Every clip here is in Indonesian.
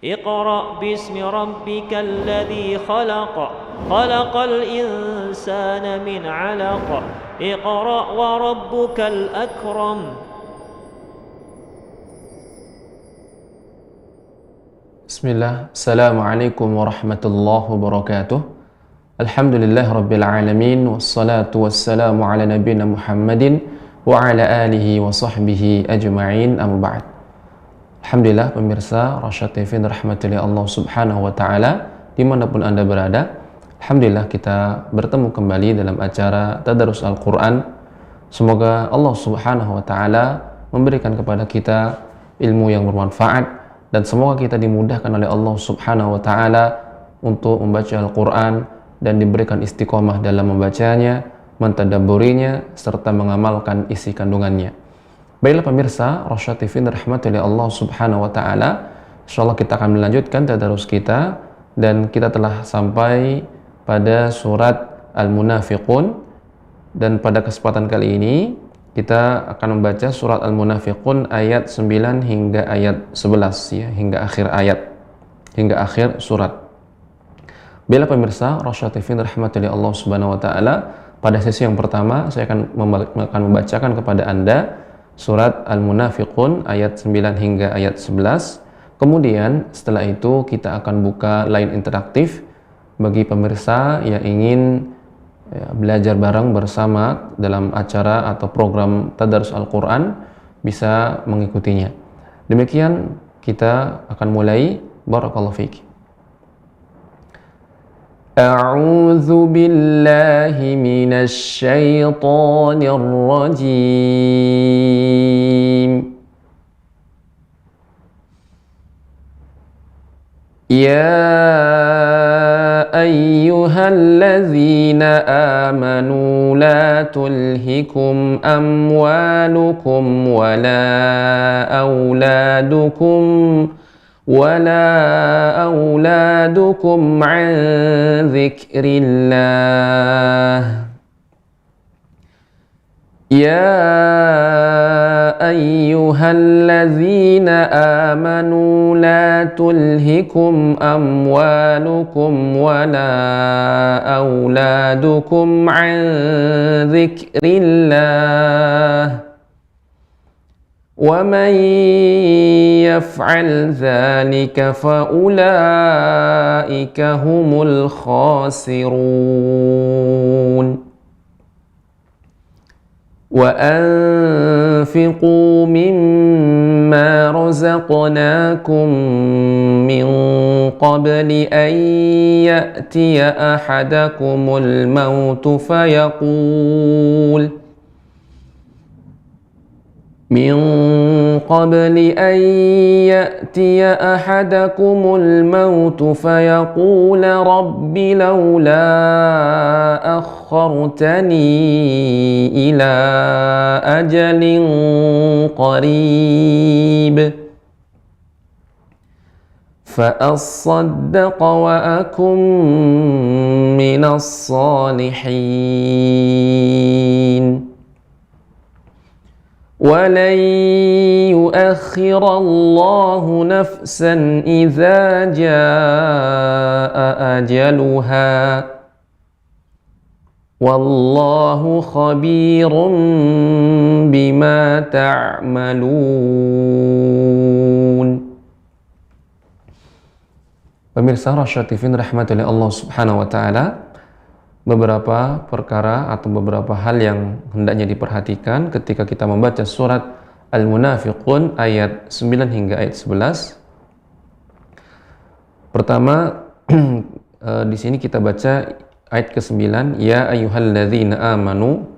اقرأ باسم ربك الذي خلق خلق الإنسان من علق اقرأ وربك الأكرم. Bismillah, Assalamualaikum warahmatullahi wabarakatuh. Alhamdulillah Rabbil Alamin, wassalatu wassalamu ala nabiyina Muhammadin wa ala alihi wa sahbihi ajma'in, amma ba'd. Alhamdulillah pemirsa Rasyad TV rahmati Allah subhanahu wa ta'ala dimanapun anda berada. Alhamdulillah kita bertemu kembali dalam acara Tadarus Al-Quran. Semoga Allah subhanahu wa ta'ala memberikan kepada kita ilmu yang bermanfaat, dan semoga kita dimudahkan oleh Allah subhanahu wa ta'ala untuk membaca Al-Quran dan diberikan istiqomah dalam membacanya, mentadabburinya, serta mengamalkan isi kandungannya. Baiklah pemirsa Rasyad TV rahmati Allah subhanahu wa ta'ala, insyaallah kita akan melanjutkan tadarus kita, dan kita telah sampai pada surat Al-Munafiqun, dan pada kesempatan kali ini kita akan membaca surat Al-Munafiqun ayat 9 hingga ayat 11 ya, hingga akhir ayat, hingga akhir surat. Bila pemirsa Rasyad TV rahmati Allah subhanahu wa ta'ala, pada sesi yang pertama saya akan membacakan kepada anda surat Al-Munafiqun ayat 9 hingga ayat 11. Kemudian setelah itu kita akan buka line interaktif bagi pemirsa yang ingin belajar bareng bersama dalam acara atau program Tadarus Al-Quran, bisa mengikutinya. Demikian kita akan mulai. Barakallahu fiik. A'udzu billahi minasy syaithanir rajim. Ya ayyuhalladzina amanu la tulhikum amwalukum wala auladukum an dzikrillah. Ya ayyuhalladzina amanu la tulhikum amwalukum wala auladukum an dzikrillah. وَمَنْ يَفْعَلْ ذَلِكَ فَأُولَئِكَ هُمُ الْخَاسِرُونَ وَأَنْفِقُوا مِمَّا رَزَقْنَاكُمْ مِنْ قَبْلِ أَنْ يَأْتِيَ أَحَدَكُمُ الْمَوْتُ فيقول رب لولا أخرتني إلى أجل قريب فأصدق وأكن من الصالحين وَلَنْ يُؤَخِّرَ اللَّهُ نَفْسًا إِذَا جَاءَ أَجَلُهَا وَاللَّهُ خَبِيرٌ بِمَا تَعْمَلُونَ. Pemirsa Rasyad TV rahmati Allah subhanahu wa ta'ala, beberapa perkara atau beberapa hal yang hendaknya diperhatikan ketika kita membaca surat Al-Munafiqun ayat 9 hingga ayat 11. Pertama, di sini kita baca ayat ke-9, ya ayyuhalladzina amanu.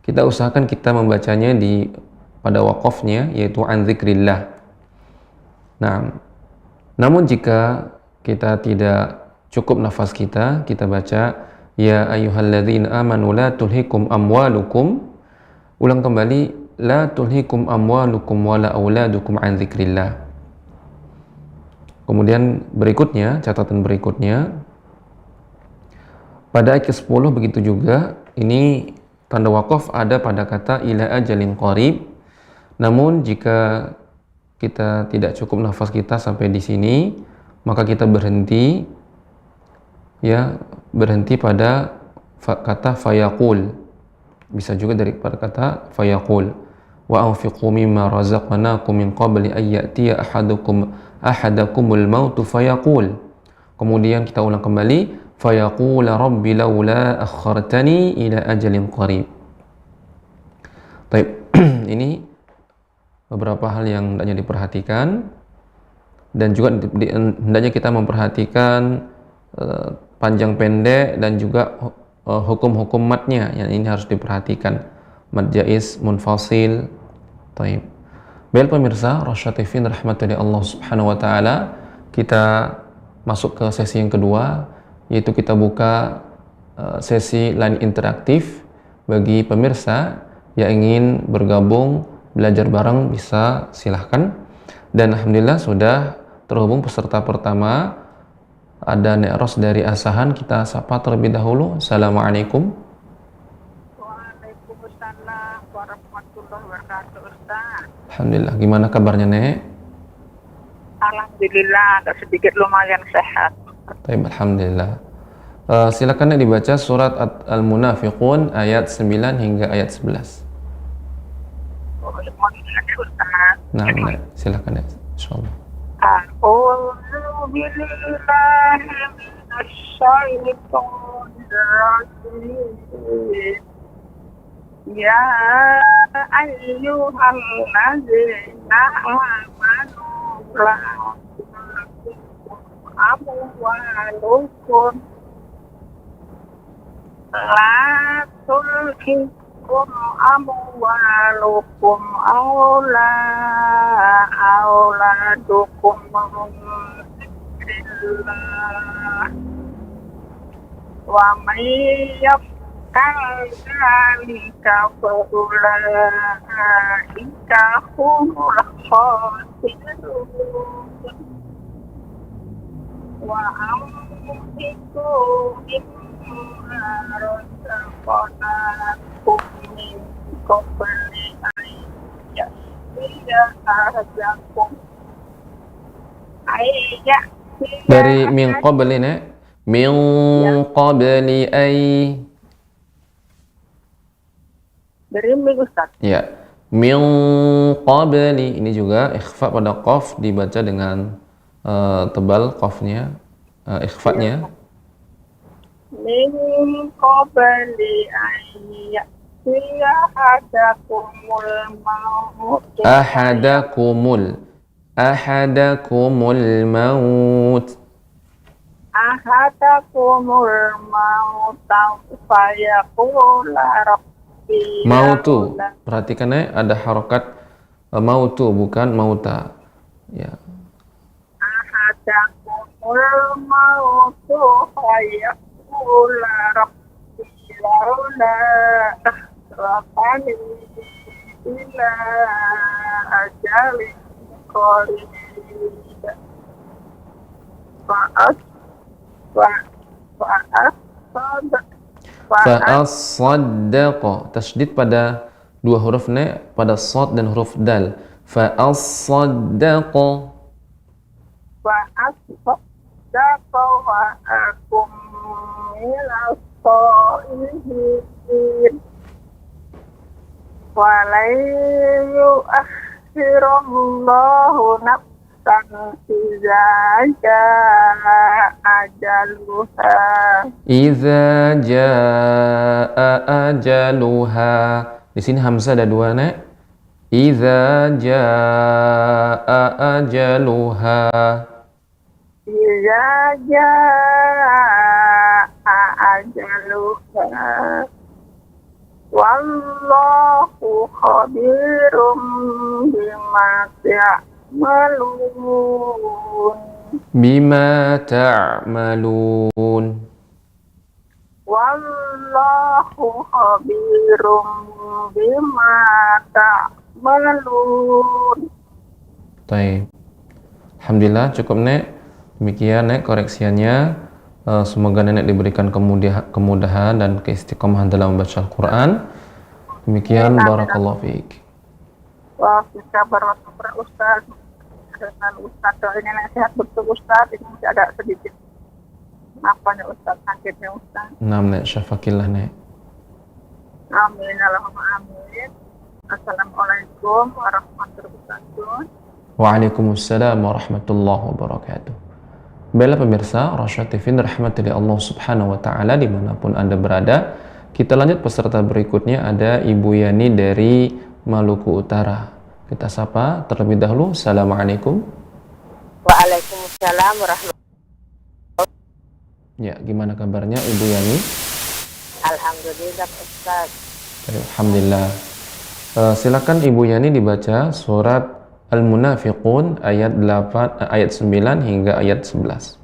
Kita usahakan kita membacanya pada waqafnya, yaitu an dzikrillah. Nah, namun jika kita tidak cukup nafas kita baca ya ayyuhalladzina amanu la tulhikum amwalukum. Ulang kembali, la tulhikum amwalukum wala auladukum an dzikrillah. Kemudian berikutnya, catatan berikutnya pada ayat ke-10 begitu juga, ini tanda waqaf ada pada kata ila ajalin qarib. Namun jika kita tidak cukup nafas kita sampai di sini, maka kita berhenti, ya, berhenti pada kata fayaqul. Bisa juga daripada kata fayaqul. Wa anfiqu mimma razaqnakum min qabli an ya'tiya ahadakumul mautu fayaqul. Kemudian kita ulang kembali, fayaqul rabbi laula akhartani ila ajalin qarib. Baik, ini beberapa hal yang hendaknya diperhatikan, dan juga hendaknya kita memperhatikan panjang pendek dan juga hukum-hukum matnya yang ini harus diperhatikan. Mad jaiz, munfasil. Taib. Baik pemirsa Rasya TV rahmatullahi Allah Subhanahu wa taala, kita masuk ke sesi yang kedua, yaitu kita buka sesi line interaktif bagi pemirsa yang ingin bergabung belajar bareng, bisa silahkan. Dan alhamdulillah sudah terhubung peserta pertama, ada Nek Ros dari Asahan. Kita sapa terlebih dahulu. Assalamualaikum. Waalaikumsalam warahmatullahi wabarakatuh, Ustaz. Alhamdulillah, gimana kabarnya Nek? Alhamdulillah, agak sedikit lumayan sehat. Baik, alhamdulillah. Silakan Nek dibaca surat Al-Munafiqun ayat 9 hingga ayat 11. Nah, Nek, silakan Nek, insyaallah. A'udzu billahi minasy syaithanir rajim. Ya ayyuhalladzina amanu la tulhikum amwalukum la tulhikum amwalukum auladukum dzikrillah wa may yaf'al dzalika fa ulaika humul khasirun wa anfiqu mimma razaqnakum min qabli an ya'tiya ahadakum Dari min qabli Nek, min qabli ay. Dari min Ustaz. Ya, min qabli, ini juga ikhfa pada qaf, dibaca dengan tebal qafnya, ikhfanya. Min qabli an ya'tiya ahadakumul maut. Ahadakumul maut fayaqula rabbi mautu. Perhatikan ya, ada harokat mautu, bukan mauta. Ya. Ahadakumul mautu fayaqula rabbi laula akhrajani ila ajalin qarib fa'as-saddaqa, tasydid pada dua huruf ne, pada sad dan huruf dal. Fa'as-saddaqa wa akum minas sholihin wa la yu'akhirullahu nafsan idza jaa ajaluha. Di sini hamzah ada dua Nek. Idza jaa ajaluha. Idza jaa ajaluha. Wallahu khabirum bima ta'malun. Wallahu khabirum bima ta'malun. Baik. Alhamdulillah cukup Nek. Demikian Nek koreksiannya. Semoga Nenek diberikan kemudahan dan keistiqomahan dalam membaca Al-Quran. Demikian, barakallahu fiik. Wah, kita berdoa Ustaz. dengan Ustaz. Ini nasihat betul Ustaz, ini masih agak sedikit apanya Ustaz, sakitnya Ustaz. Naam, Nek, syafakillah, Nek. Amin, Allahumma amin. Assalamualaikum warahmatullahi wabarakatuh. Waalaikumsalam warahmatullahi wabarakatuh. Baiklah pemirsa, Rasyad TV rahmati Allah subhanahu wa ta'ala dimanapun Anda berada. Kita lanjut peserta berikutnya, ada Ibu Yani dari Maluku Utara. Kita sapa terlebih dahulu. Assalamualaikum. Waalaikumsalam warahmatullahi. Ya, gimana kabarnya Ibu Yani? Alhamdulillah Ustaz. Alhamdulillah. Silakan Ibu Yani dibaca surat Al-Munafiqun ayat 9 hingga ayat 11.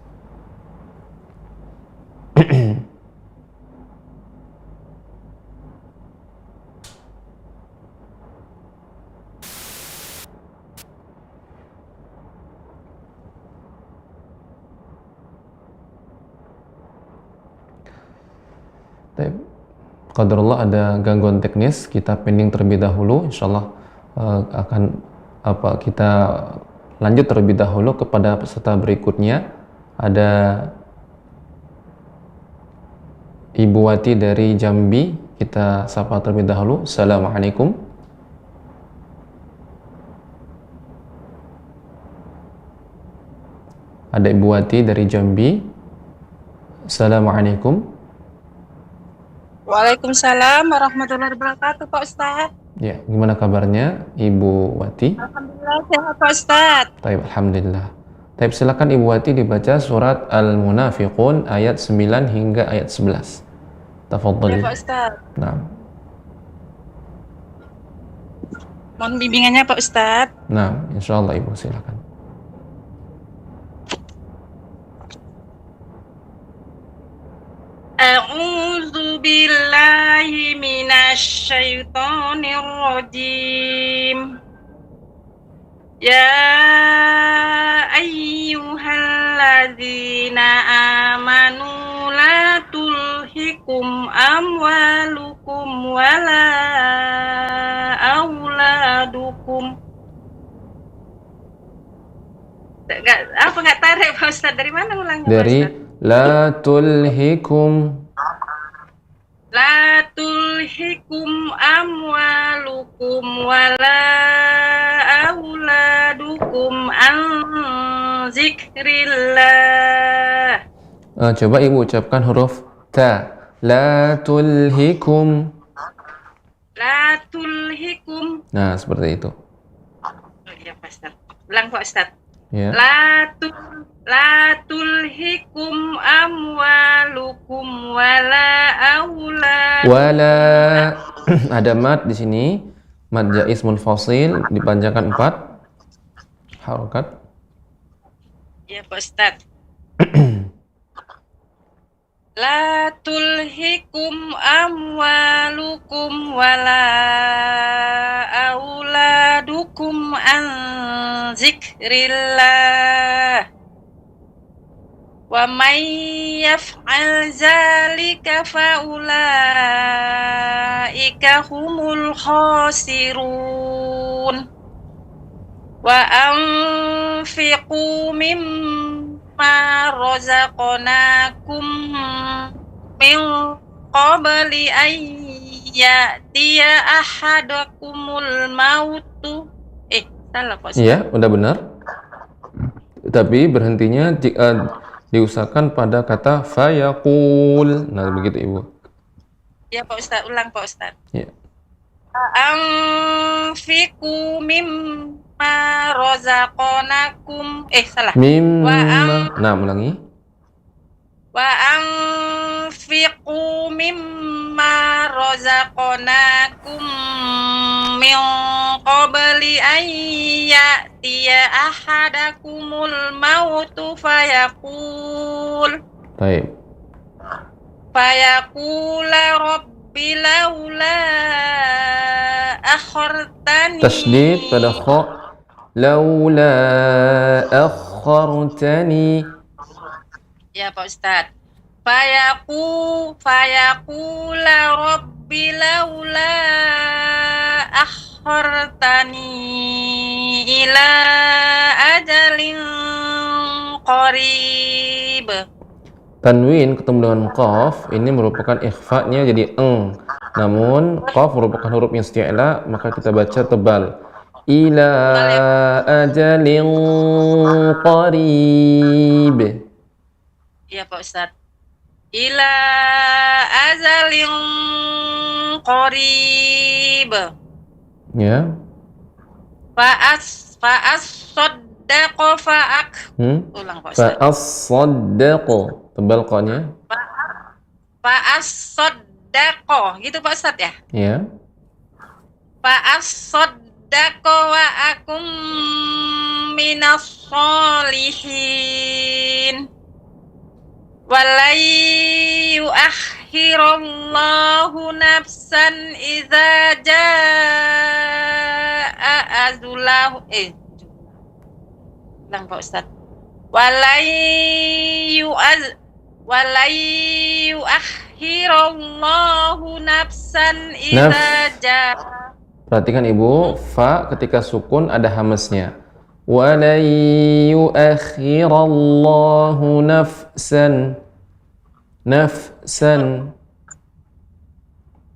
Qadarullah ada gangguan teknis, kita pending terlebih dahulu. Insyaallah akan kita lanjut terlebih dahulu kepada peserta berikutnya. Ada Ibu Wati dari Jambi, kita sapa terlebih dahulu. Assalamualaikum. Ada Ibu Wati dari Jambi. Assalamualaikum. Waalaikumsalam warahmatullahi wabarakatuh, Pak Ustadz. Ya, gimana kabarnya Ibu Wati? Alhamdulillah sehat, Pak Ustadz. Taib, alhamdulillah. Taib, silakan Ibu Wati dibaca surat Al-Munafiqun ayat 9 hingga ayat 11. Tafadhali. Ya, Pak Ustadz. Nah. Mohon bimbingannya, Pak Ustadz. Nah, insyaallah Ibu silakan. A'udzu billahi minasy syaithanir rajim. Ya ayyuhalladzina amanu la tulhikum amwalukum wala auladukum. Nggak tarik Pak Ustadz, dari mana ulangnya Dari Pak Ustadz? la tulhikum amwalukum wala auladukum an zikrillah. Coba Ibu ucapkan huruf ta. La tulhikum. Nah, seperti itu. Oh iya Pak Ustadz. Ulang Pak Ustadz. Ya. La tulhikum amwalukum wala auladukum. Wala ada mad di sini. Mad jaiz munfasil dipanjangkan 4 harokat. Ya Pak Ustadz. La tulhikum amwalukum wala auladukum an zikrillah. Wa may yaf'al zalika fa ulaika humul khasirun. Wa anfiqu mimma razaqnakum min qabli an ya'tiya ahadakumul mautu. Salah Pak Ustaz. Iya, udah benar. Tapi berhentinya diusahakan pada kata fayaqul. Nah, begitu Ibu. Ya Pak Ustaz, ulang Pak Ustaz. Ya. Anfiqu mimma razaqnakum. Salah. Nah, ulangi. Wa anfiqu mimma razaqnakum min qabli an ya'tiya ahadakumul mautu fayaqula rabbi laula akhartani. Tasydid pada kha. Laula akhartani. Ya Pak Ustadz. Fayaqula rabbi laula akhartani ila ajalin qarib. Tanwin ketemu dengan qaf ini merupakan ikhfa-nya jadi eng. Namun qaf merupakan huruf yang isti'la, maka kita baca tebal. Ila ajalin qarib. Ya Pak Ustadz. Ila azalin qarib. Ya. Fa'as saddaqa ulang Pak Ustadz. Fa'as-saddaqo. Tebal qa-nya. Fa'as saddaqa. Gitu Pak Ustadz ya? Ya. Fa'as saddaqa wa akum minas sholihin. Walai yuakhirallahu nafsan idza jaa azulahu ulang Pak Ustadz. Walai yuakhirallahu nafsan idza jaa. Perhatikan Ibu, fa ketika sukun ada hamesnya. Walai yuakhirallahu nafsan. Nafsan.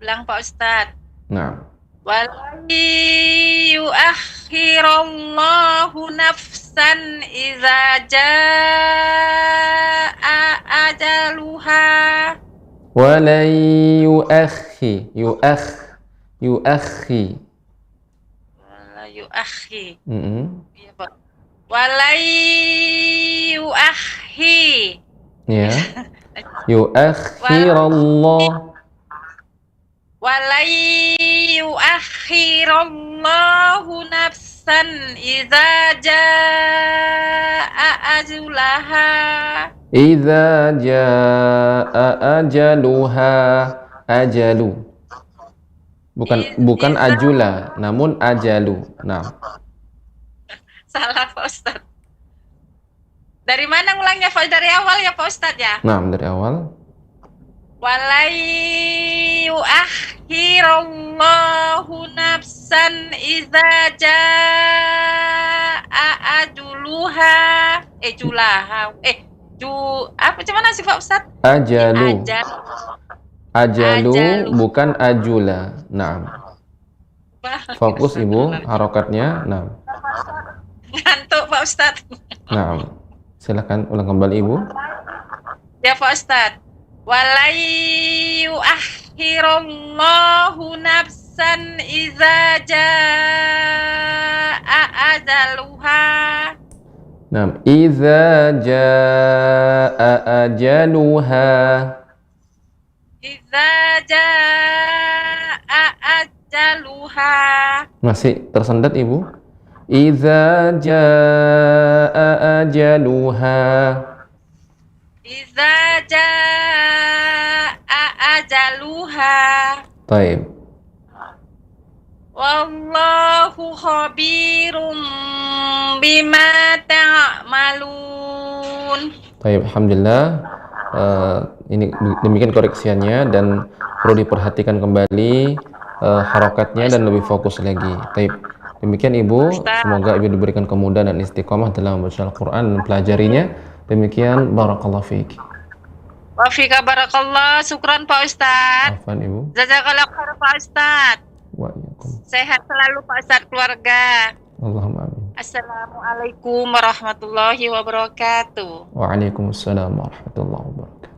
Ulang Pak Ustadz. Nah. Walai yuakhirallahu nafsan idza jaa ajaluha. Walai yuakhi. Yuakhi. Yuakhi. Iya Pak. Walai yuakhi. Ya. Yuakhirallah. Walai yuakhirallahu nafsan idza jaa ajaluha. Idza jaa ajaluha. Ajalu. Bukan ajula, namun ajalu. Nah. Salah Pak Ustadz. Dari mana ngulangnya Pak? Dari awal ya Pak Ustadz ya? Nah, dari awal. Walai yuakhirallahu nafsan idza jaa ajuluha. Apa cuman sih Pak Ustadz? Ajalu. Ajalu bukan ajula. Nah. Fokus Ibu, harokatnya. Nah. Ngantuk Pak Ustadz. Nah. Silakan ulang kembali Ibu. Ya Pak Ustadz. Walai yuakhirallahu nafsan idza jaa ajaluha. Nah, idza jaa ajaluha. Idza jaa ajaluha. Masih tersendat Ibu? Idza jaa ajaluha. Idza jaa ajaluha. Baik. Wallahu khabirum bima ta'malun. Baik, alhamdulillah. Ini demikian koreksiannya dan perlu diperhatikan kembali harokatnya dan lebih fokus lagi. Baik. Demikian Ibu, semoga Ibu diberikan kemudahan dan istiqomah dalam membaca Al-Quran dan pelajarinya. Demikian, barakallahu fiik. Wa fika barakallah, syukran Pak Ustadz. Afwan Ibu. Jazakallah khair Pak Ustadz. Wa iyyakum. Sehat selalu Pak Ustadz keluarga. Allahumma amin. Assalamualaikum warahmatullahi wabarakatuh. Waalaikumsalam warahmatullahi wabarakatuh.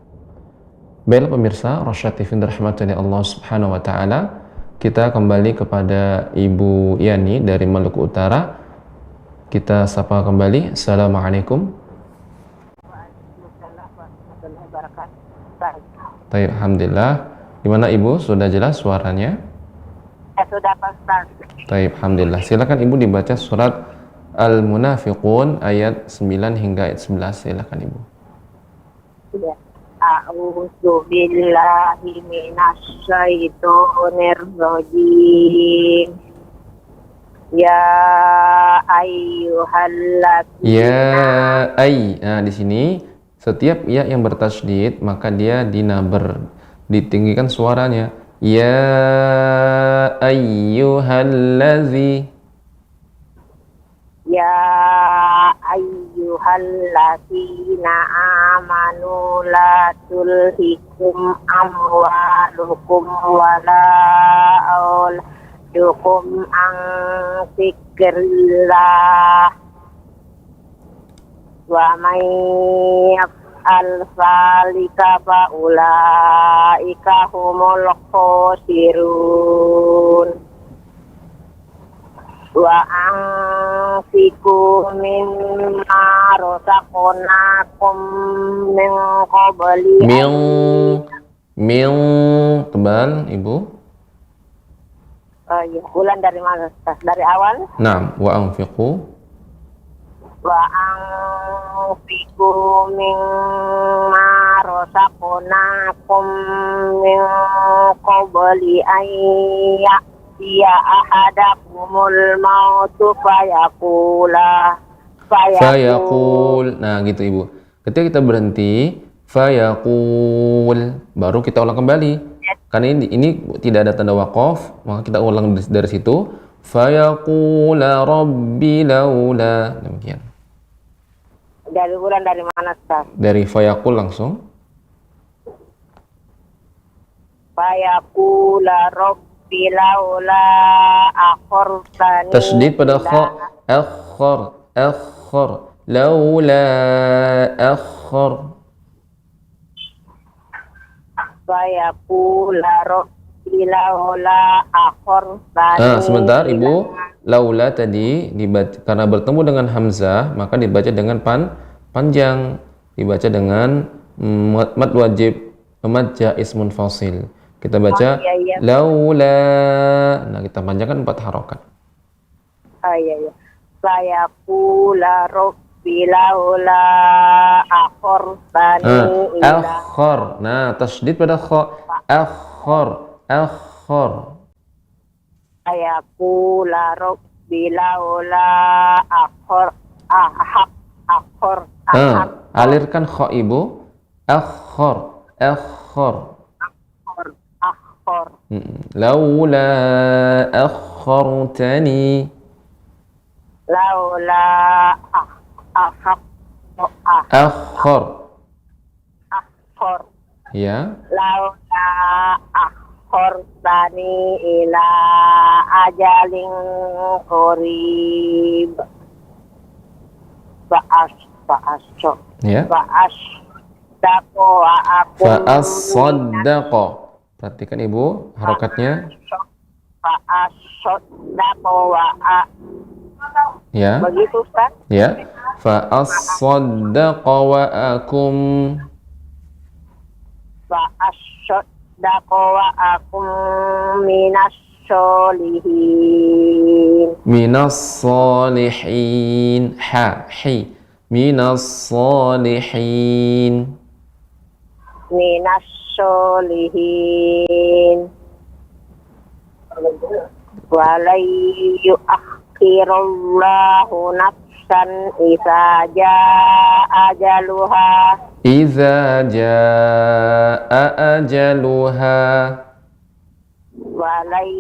Baiklah pemirsa, Rosyad TV dirahmati Allah Subhanahu wa taala. Kita kembali kepada Ibu Yani dari Maluku Utara. Kita sapa kembali. Assalamualaikum. Baik, alhamdulillah. Gimana Ibu? Sudah jelas suaranya? Sudah Pak Ustaz. Baik, alhamdulillah. Silakan Ibu dibaca surat Al-Munafiqun ayat 9 hingga ayat 11. Silakan Ibu. Ya. A'udzu billahi minasyaitonir rajim. Ya ayyuhalladzina. Ya ay. Nah, di sini setiap ya yang bertasydid maka dia dinaber, ditinggikan suaranya. Ya ayyuhallazi. Ya ayyuhalladzina amanu la tulhikum amwalukum wala auladukum an dzikrillah wa may yaf'al dzalika fa ulaika humul khasirun. Wa anfiqu mimma razaqnakum min qabli Min tebal Ibu. ya, ulang dari mana? Dari awal. Naam, wa anfiqu. Wa anfiqu mimma razaqnakum min qabli an ya ahadakumul mautu fayaqula Fayaqul. Nah, gitu Ibu. Ketika kita berhenti, fayaqul, baru kita ulang kembali. Karena ini tidak ada tanda waqaf, maka kita ulang dari situ. Fayaqula rabbi laula. Demikian. Dari ulang dari mana, Ustaz? Dari fayaqul langsung. Fayaqula rabbi laula akhartani. Tasydid pada kha. Akhar. Laula akhar. Fayaqula rabbi laula akhartani. Sebentar Ibu. Laula tadi dibaca, karena bertemu dengan hamzah maka dibaca dengan panjang, dibaca dengan mad wajib, mad jaiz munfasil. Kita baca iya. Laula. Nah, kita panjangkan 4 harokat. Iya. Fayaqula rabbi laula akhartani ila. Akhar. Nah, tasydid pada kha. Akhar. Fayaqula rabbi laula akhar. Alirkan kha Ibu. Akhar. Laula akhartani. Laula akhar. Ya. Laula akhartani ila ajalin qarib. Ya. Fa'as-saddaqa. Perhatikan Ibu harokatnya. Ya. Begitu, Ustaz? Ya. Fa'as-saddaqa wa akum. Fa'as-saddaqa wa akum minas solihin. Minas solihin. Hi. Minas solihin. Minas solihin. Walai yu'akhirullahu nafsan idza jaa ajaluha. Idza jaa ajaluha. Walai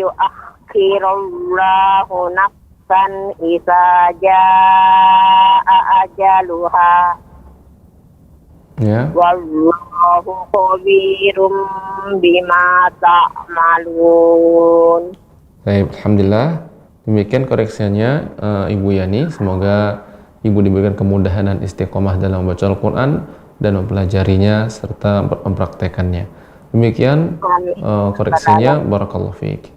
yu'akhirullahu nafsan idza jaa ajaluha. Ya. Wallahu khabirum bima ta'malun. Baik, alhamdulillah. Demikian koreksinya Ibu Yani. Semoga Ibu diberikan kemudahan dan istiqomah dalam membaca Al-Quran dan mempelajarinya serta mempraktekannya. Demikian koreksinya. Barakallahu fiik.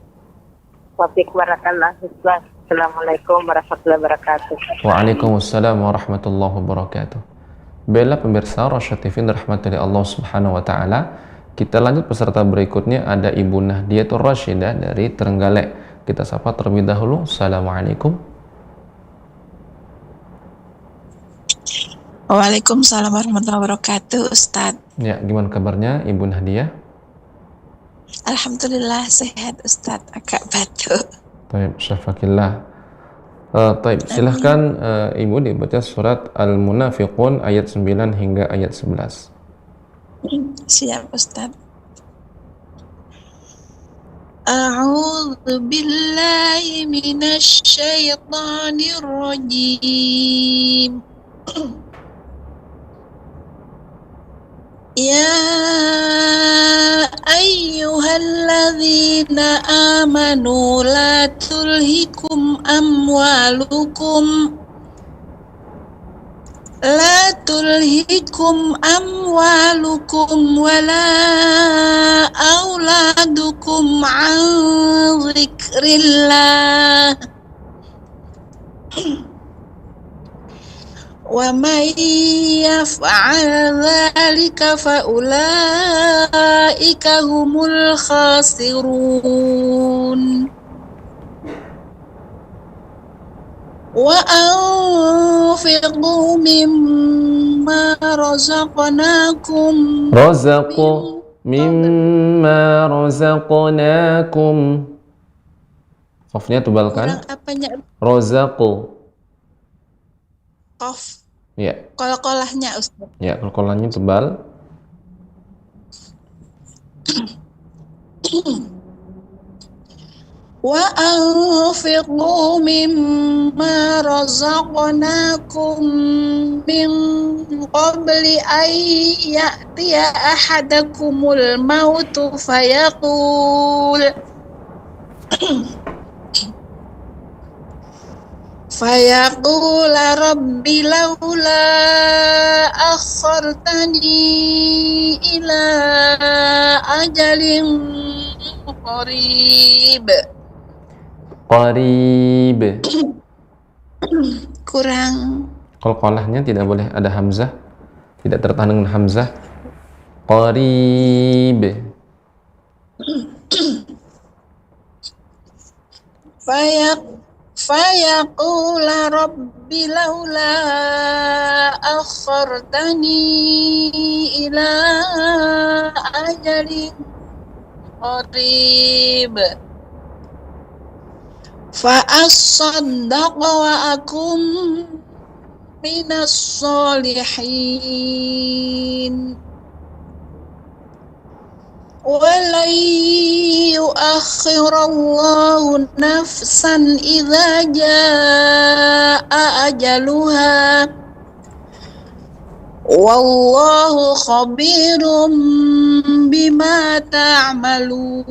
Assalamualaikum warahmatullahi wabarakatuh. Waalaikumsalam warahmatullahi wabarakatuh. Bella pemirsa Rasyad TV dirahmati Allah Subhanahu wa taala. Kita lanjut peserta berikutnya, ada Ibu Nahdiatur Rasyidah dari Trenggalek. Kita sapa terlebih dahulu. Assalamualaikum. Waalaikumsalam warahmatullahi wabarakatuh, Ustadz. Ya, gimana kabarnya Ibu Nahdia? Alhamdulillah sehat, Ustadz. Agak batuk. Baik, syafakillah. Baik, silahkan Ibu dibaca surat Al-Munafiqun ayat 9 hingga ayat 11. Siap, Ustadz. أعوذ بالله من الشيطان الرجيم يا أيها الذين آمنوا لا تلهكم أموالكم ولا أولادكم عن ذكر الله ومن يفعل ذلك فأولئك هم الخاسرون وأنفقوا مما رزقناكم mimma razaqnakum. Qafnya tebalkan. Kurang apanya? Razaqu. Qaf. Ya. Kol-kolahnya Ustaz. Ya, kol-kolahnya tebal. Wa anfiqu mimma razaqnakum min qabli an ya'tiya ahadakumul mautu fayaqul rabbi laula akhartani ila ajalin qarib. Kurang. Qalqalahnya tidak boleh ada hamzah, tidak tertahan dengan hamzah. Qarib. Fayaqula rabbi laula akhartani ila ajalin qarib fa asaddaq wa akum minas solihin walan yuakhirallahu nafsan idza jaa ajaluha wallahu khabirum bima ta'malun.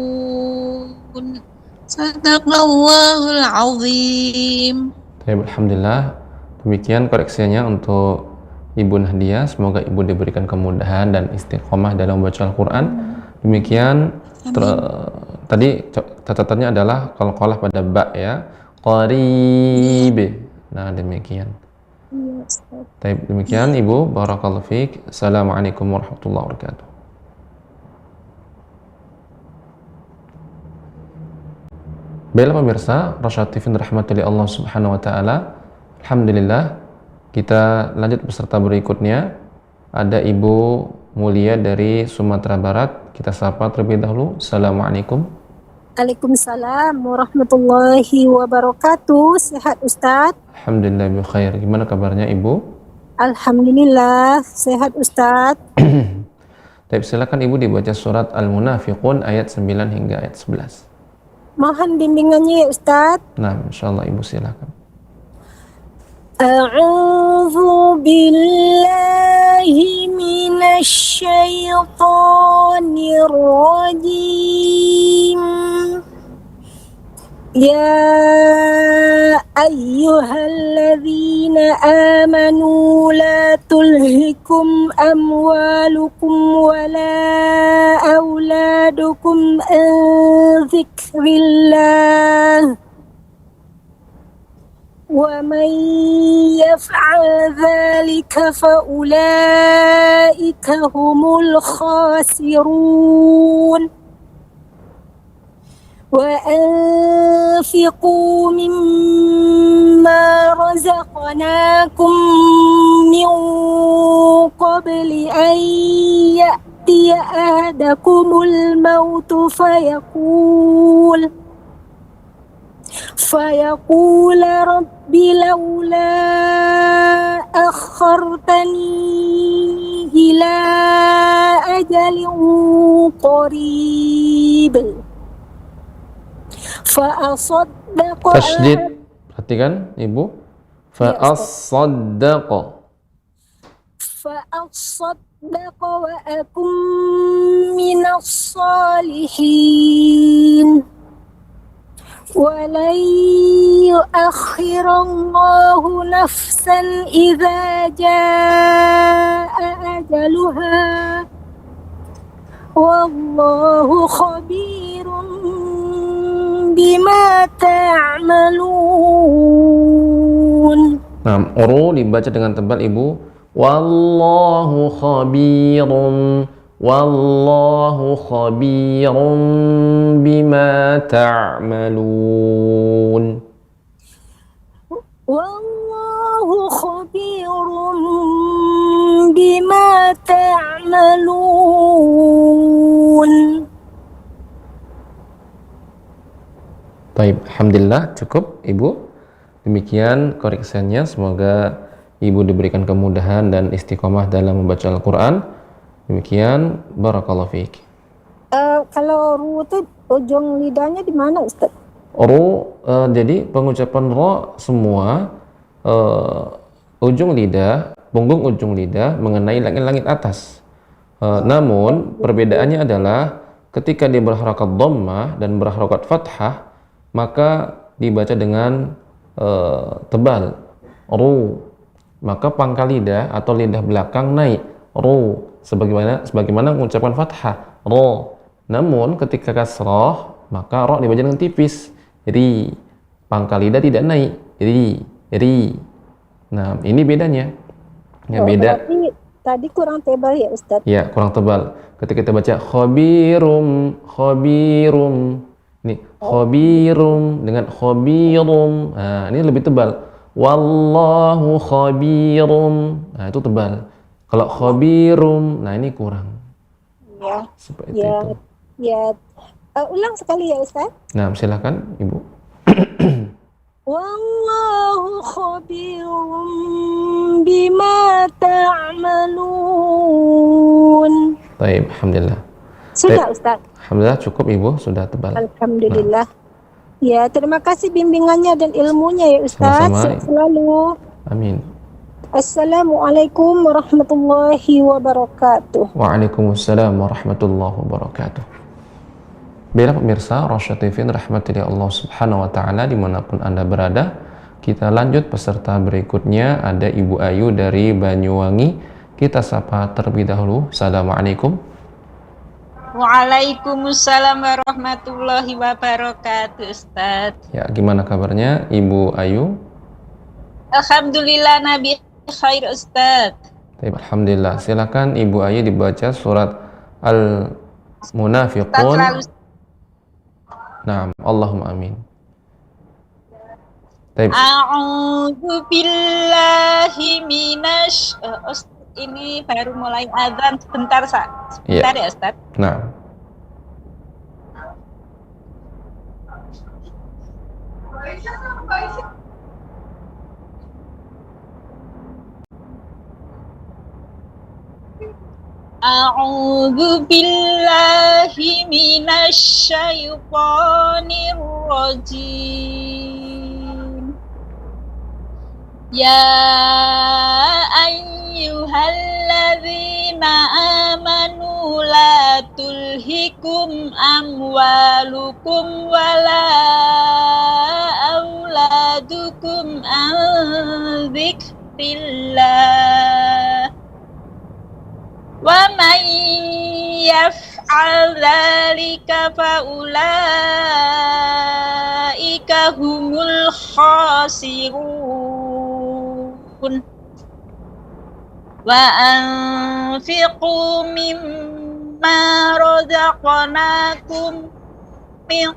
Sadaqallahul azim. Alhamdulillah. Demikian koreksinya untuk Ibu Nahdia. Semoga Ibu diberikan kemudahan dan istiqomah dalam membaca Al-Quran. Demikian tadi catatannya adalah qalqalah pada ba ya. Qarib. Nah, demikian. Demikian Ibu, barakallahu fiik. Assalamualaikum warahmatullahi wabarakatuh. Baiklah pemirsa, Rasyad TV rahmatullahi Allah Subhanahu wa taala. Alhamdulillah, kita lanjut peserta berikutnya. Ada Ibu Mulia dari Sumatera Barat. Kita sapa terlebih dahulu. Assalamualaikum. Waalaikumsalam warahmatullahi wabarakatuh. Sehat Ustadz? Alhamdulillah bi khair. Gimana kabarnya Ibu? Alhamdulillah sehat Ustadz. Baik, silakan Ibu dibaca surat Al-Munafiqun ayat 9 hingga ayat 11. Mohon bimbingannya ya Ustadz. Nah, insyaallah Ibu silakan. A'udzu billahi minasy syaithanir rajim. Ya ayyuhalladzina amanu la tulhikum amwalukum wala auladukum an dzikrillah wa man yaf'al dzalika fa ulaika humul khasirun. وأنفقوا مما رزقناكم من قبل أن يأتي أحدكم الموت فيقول رب لولا أخرتني إلى أجل قريب فأصدق Tasydid. Perhatikan Ibu. Fa'as-saddaqa. فأصدق وأكن من الصالحين ولن يؤخر الله نفسا إذا جاء أجلها والله خبير بما تعملون. Nah, ru dibaca dengan tebal Ibu. Wallahu khabirum bima ta'malun. Wallahu khabirum bima ta'malun. Baik, alhamdulillah cukup Ibu. Demikian koreksinya, semoga Ibu diberikan kemudahan dan istiqomah dalam membaca Al-Quran. Demikian, barakallahu fiik. Kalau ru itu ujung lidahnya di mana, Ustaz? Ru, jadi pengucapan ro semua ujung lidah, punggung ujung lidah mengenai langit-langit atas. Namun perbedaannya adalah ketika dia berharakat dhammah dan berharakat fathah, maka dibaca dengan tebal, ru. Maka pangkal lidah atau lidah belakang naik, ru, sebagaimana mengucapkan fathah, ro. Namun ketika kasrah, maka ro dibaca dengan tipis, ri. Pangkal lidah tidak naik, ri. Nah, ini bedanya. Ya, beda. Berarti tadi kurang tebal ya, Ustaz? Ya, kurang tebal. Ketika kita baca khabirum. Ini khabirum dengan khabirum. Nah, ini lebih tebal. Wallahu khabirum. Nah, itu tebal. Kalau khabirum, nah ini kurang. Ya. Seperti itu. Ya. Ulang sekali ya, Ustaz. Nah, silakan Ibu. Wallahu khabirum bima ta'malun. Baik, alhamdulillah. Sudah, Ustaz. Alhamdulillah cukup Ibu, sudah tebal. Alhamdulillah. Ya, terima kasih bimbingannya dan ilmunya ya, Ustaz. Sama-sama. Selalu. Amin. Assalamualaikum warahmatullahi wabarakatuh. Waalaikumsalam warahmatullahi wabarakatuh. Bila pemirsa Rosyad TV rahmati Allah subhanahu wa ta'ala dimanapun Anda berada, kita lanjut peserta berikutnya. Ada Ibu Ayu dari Banyuwangi. Kita sapa terlebih dahulu. Assalamualaikum. Waalaikumsalam warahmatullahi wabarakatuh, Ustaz. Ya, gimana kabarnya Ibu Ayu? Alhamdulillah Nabi khair, Ustaz. Alhamdulillah. Silakan Ibu Ayu dibaca surat Al-Munafiqun. Naam, Allahumma amin. A'udzu billahi minasy ini baru mulai azan sebentar, sebentar ya, Ustaz. Nah. A'udzu billahi minasy syaithanir rajim. Ya ayyuhalladzina amanu la tulhikum amwalukum wala auladukum an dzikrillah wa man yaf'al dzalika fa ulaika humul khasirun wa anfiqu mimma razaqnakum min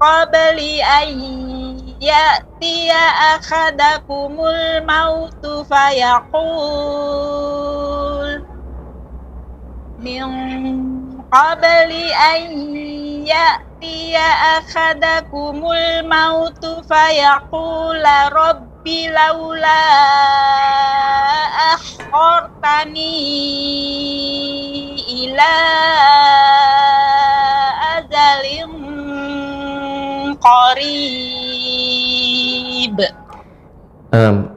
qabli an ya'tiya ahadakumul mautu fayaqul min qabli an ya'tiya ahadakumul mautu fayaqula rabbi laula akhartani ila ajalin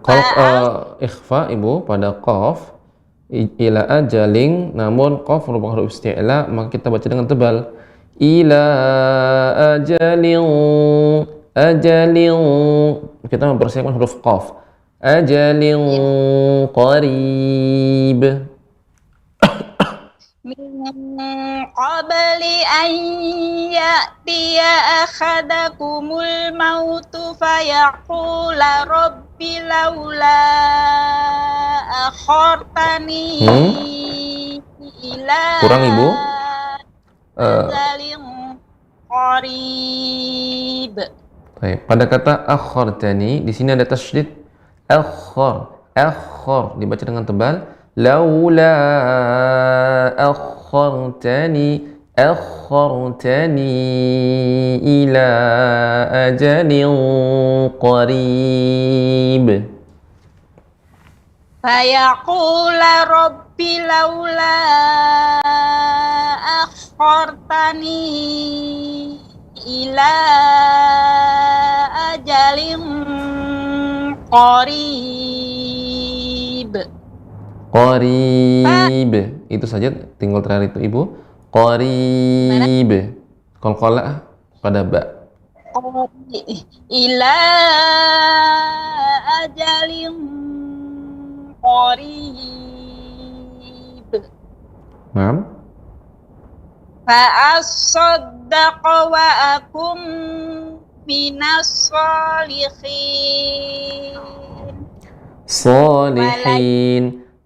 Kalau ikhfa Ibu pada qaf ila ajalin, namun qaf merupakan huruf isti'la, maka kita baca dengan tebal. Ila ajalin, ajalin. Kita mempersiapkan huruf qaf. Ajalin qarib. Min qabli an ya'tiya akhadakumul mautu fayaqula rabbi laula akhartani ila Kurang Ibu. ajalin qarib. Baik, pada kata akhartani di sini ada tasydid akhar dibaca dengan tebal. Laula akhartani ila ajalin qarib. Fayaqula rabbi laula akhartani ila ajalin qarib. Qarib. Itu saja, tinggal terakhir itu Ibu. Qarib. Qalqalah pada ba. Ila ajalin qarib. Naam. Fa'asaddaqa wa akum minas salihin.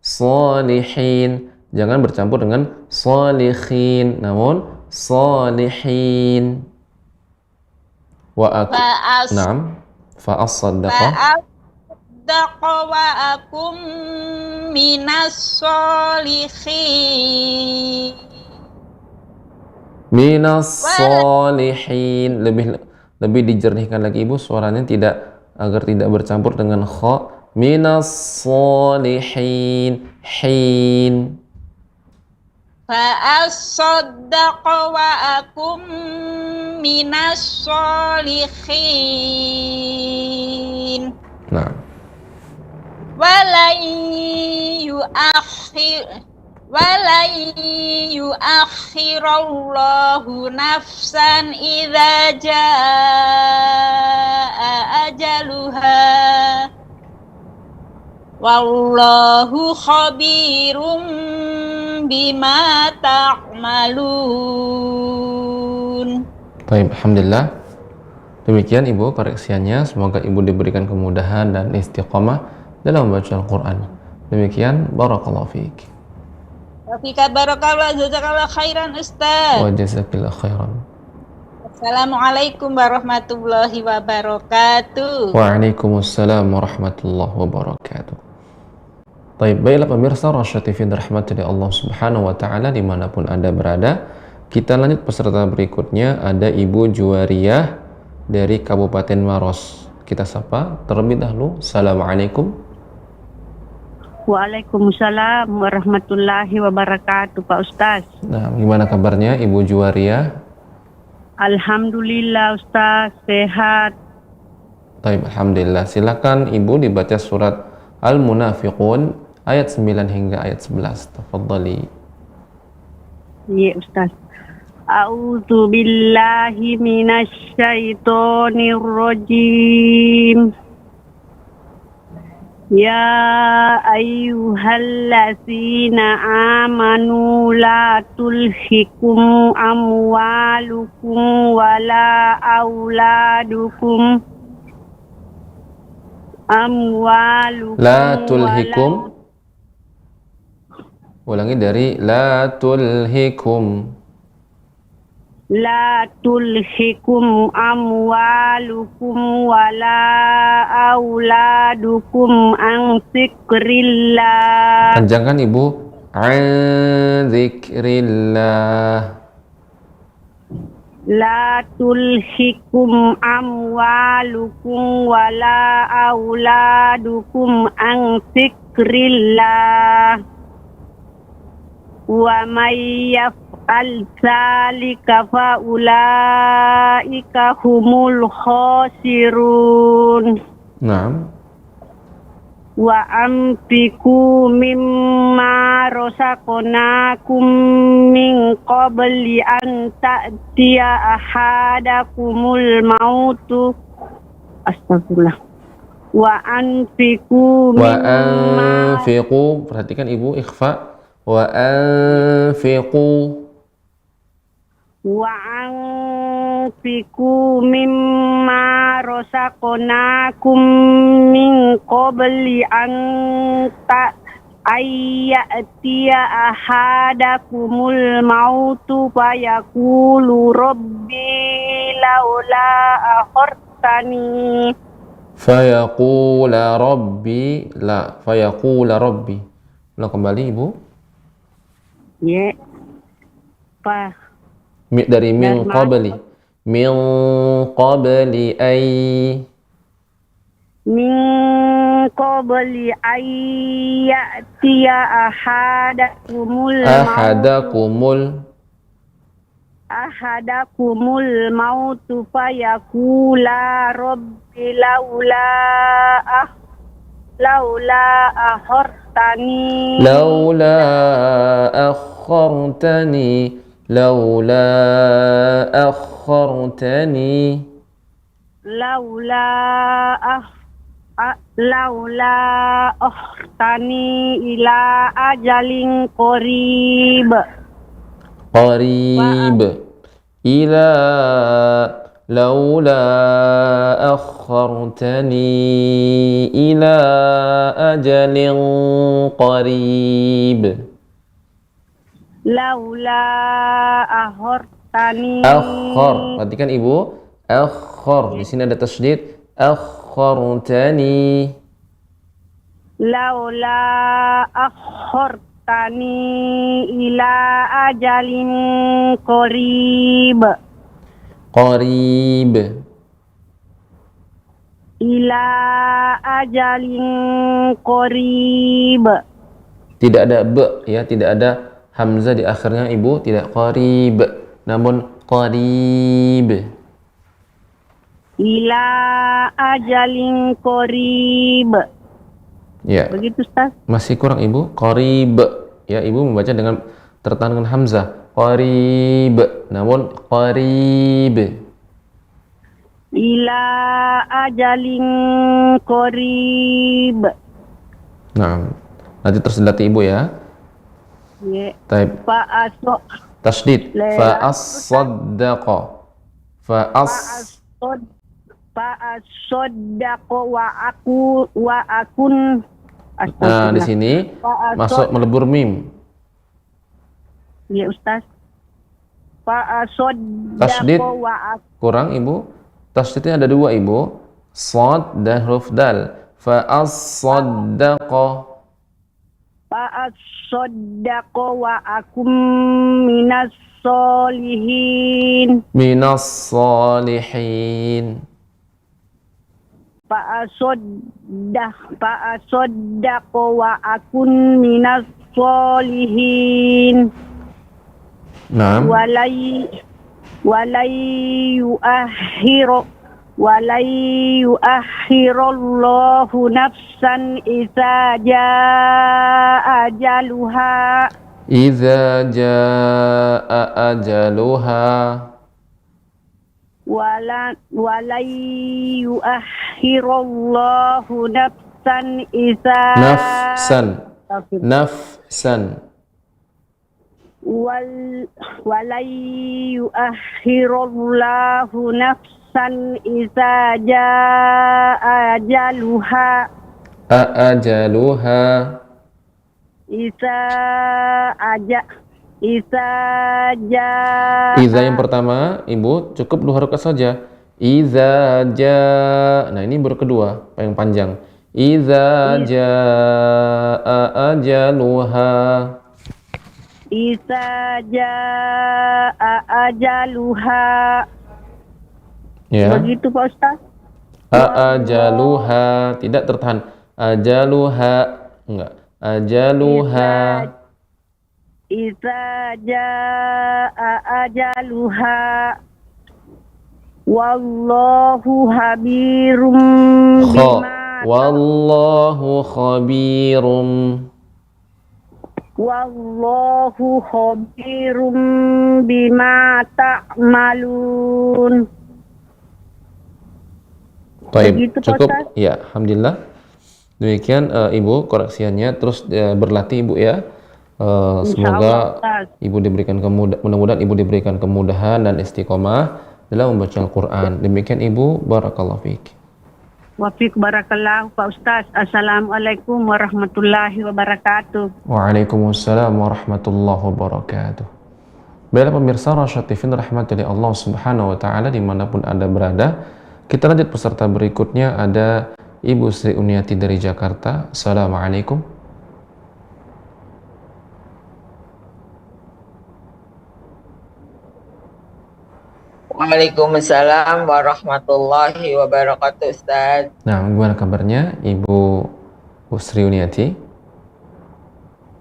Salihin. Jangan bercampur dengan salihin, namun salihin. Wa aku. Naam. Fa'asaddaqa wa akum minas salihin. Minas salihin. Lebih dijernihkan lagi Ibu suaranya, agar tidak bercampur dengan kha. Minas salihin. Hin. Fa'asaddaqa wa akum minas salihin. Nah. Walan yuakhirallahu nafsan idza jaa ajaluha. Wallahu khabirum bima ta'malun. Baik, alhamdulillah. Demikian Ibu koreksiannya. Semoga Ibu diberikan kemudahan dan istiqamah dalam membaca Al-Quran. Demikian, barakallahu fiik. Wafika barakallahu, jazakallahu khairan Ustaz. Wa jazakillahu khairan. Assalamualaikum warahmatullahi wabarakatuh. Waalaikumsalam warahmatullahi wabarakatuh. Baiklah pemirsa Rasya TV dirahmati Allah Subhanahu wa taala dimanapun Anda berada. Kita lanjut peserta berikutnya, ada Ibu Juwariyah dari Kabupaten Maros. Kita sapa terlebih dahulu. Assalamualaikum. Waalaikumsalam warahmatullahi wabarakatuh, Pak Ustaz. Nah, gimana kabarnya Ibu Juwariyah? Alhamdulillah Ustaz, sehat. Baik, alhamdulillah. Silakan Ibu dibaca surat Al-Munafiqun ayat 9 hingga ayat 11. Tafadhali. Iya Ustaz. A'udzu billahi minasy syaithanir rajim. Ya ayyuhallazina amanu la tulhikum amwalukum wala auladukum la tulhikum. Ulangi dari la tulhikum. La tulhikum amwalukum wala auladukum an zikrillah. Panjangkan Ibu. An zikrillah. La tulhikum amwalukum wala auladukum an zikrillah. Wa may yaf'al dzalika fa ulaika humul khasirun. Naam. wa anfiqu mimma razaqnakum min qabli an ta'tiya ahadakumul mautu. Astagfirullah. Wa anfiqu Wa mimma anfiqu, perhatikan Ibu ikhfa. Wa anfiqu. wa anfiqu mimma razaqnakum min qabli an ta'ayyatiya ahadakumul mautu fayaqulu rabbi laula akhartani Fayaqula rabbi. La, fayaqula rabbi. Ulang kembali Ibu. ya pa Dari min Dan qabli. Min qabli ay. min qabli ayyatiya ahadakumul mautu fayaqula rabbi laula akhartani Laula akhartani. Laula akhartani. laula akhartani ila ajalin qarib Qarib. Ila. Laula akhartani ila ajalin qarib. laula akhartani Akhar, perhatikan Ibu. Akhar, di sini ada tasydid. Akhartani. laula akhartani ila ajalin qarib Qarib. ila ajalin qarib. Tidak ada b ya, tidak ada hamzah di akhirnya Ibu, tidak qarib, namun qarib. Ila ajalin qarib. Ya. Begitu Ustaz? Masih kurang Ibu, qarib. Ya, Ibu membaca dengan tertahan dengan hamzah. Qarib, namun qarib. Ila ajalin qarib. Nah, nanti terus dilatih Ibu ya. Ya. Taib. Tasydid. Fa'as-saddaqa. Fa'as-saddaqa wa akun. Nah, di sini masuk melebur mim. Ya Ustaz. Tasydid Fa'as-saddaqa wa kurang Ibu. Tasydidnya ada dua Ibu. Shad dan huruf dal. Fa'as-saddaqa. Fa'as-saddaqa wa akum minas solihin. Minas salihin. Fa'asoddaqa wa akun minas solihin. Naam. Walai yu'akhirallahu nafsan idza jaa ajaluha. Idza jaa ajaluha. Walai yu'akhirallahu nafsan idza nafsan. Walai yu'akhirallahu nafsan idza jaa ajaluha. Iza yang pertama Ibu cukup dua harokat saja. Iza jaa. Nah, ini baru kedua yang panjang. Iza jaa ajaluha. Iza jaa ajaluha. Ya. Begitu Pak Ustaz? Ajaluha, tidak tertahan. Ajaluha, enggak. Ajaluha. Iza jaa ajaluha. Wallahu habirum bima Wallahu khabirum. Wallahu khabirum bima ta'malun. Baik, Begitu, Pak cukup. Ustaz? Ya, alhamdulillah. Demikian Ibu koreksiannya. Terus berlatih Ibu ya. Semoga Ustaz. Ibu diberikan mudah-mudahan Ibu diberikan kemudahan dan istiqomah dalam membaca Al-Quran. Demikian Ibu, barakallahu fiik. Wafiq barakallahu Pak Ustaz. Assalamualaikum warahmatullahi wabarakatuh. Waalaikumsalam warahmatullahi wabarakatuh. Baiklah pemirsa Rasyad TV rahmati Allah Subhanahu wa taala dimanapun Anda berada. Kita lanjut peserta berikutnya, ada Ibu Sri Uniati dari Jakarta. Assalamualaikum. Waalaikumsalam warahmatullahi wabarakatuh, Ustaz. Nah, gimana kabarnya Ibu Sri Uniati?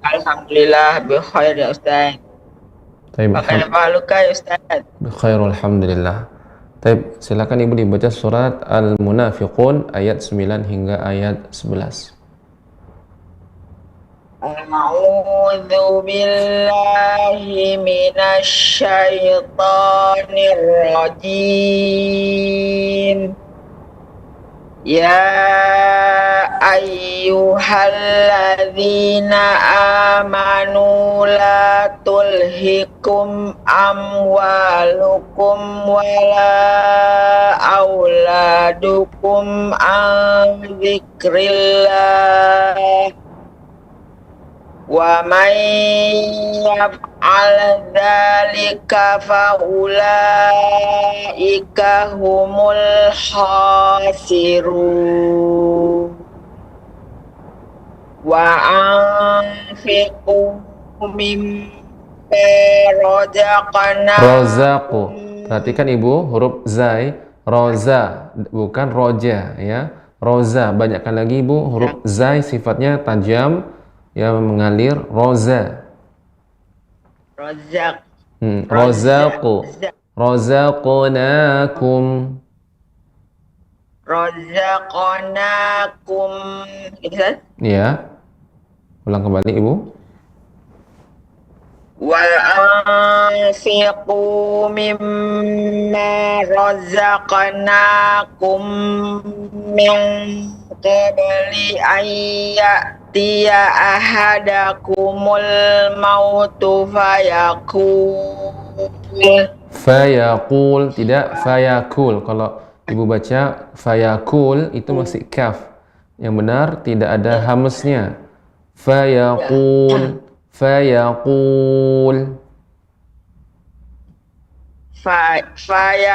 Alhamdulillah bikhair ya Ustaz. Bagaimana luka ya Ustaz? Bikhair alhamdulillah. Baik, silakan Ibu dibaca surat Al-Munafiqun ayat 9 hingga ayat 11. A'udzu billahi minasy syaithanir rajim. Ya ayyuhalladzina amanu la tulhikum amwalukum wala auladukum an dzikrillah wa man yaf'al dzalika fa ulaika humul khasirun wa anfiqu mimma Rozaqu. Perhatikan Ibu, huruf zai, roza, bukan roja ya. Roza, banyakkan lagi Ibu, huruf zai sifatnya tajam ya, mengalir. Roza. Rozaq. Rozaqu. Rozaqnakum. Rozaqnakum. Gitu kan? Ya. Ulang kembali Ibu. Wa anfiqu mimma razaqnakum min qabli an ya'tiya ahadakumul mautu fayaqul, tidak fayakul. Kalau Ibu baca fayakul itu masih kaf. Yang benar tidak ada hamznya. Fayaqul. Fayaqul. Fayaqula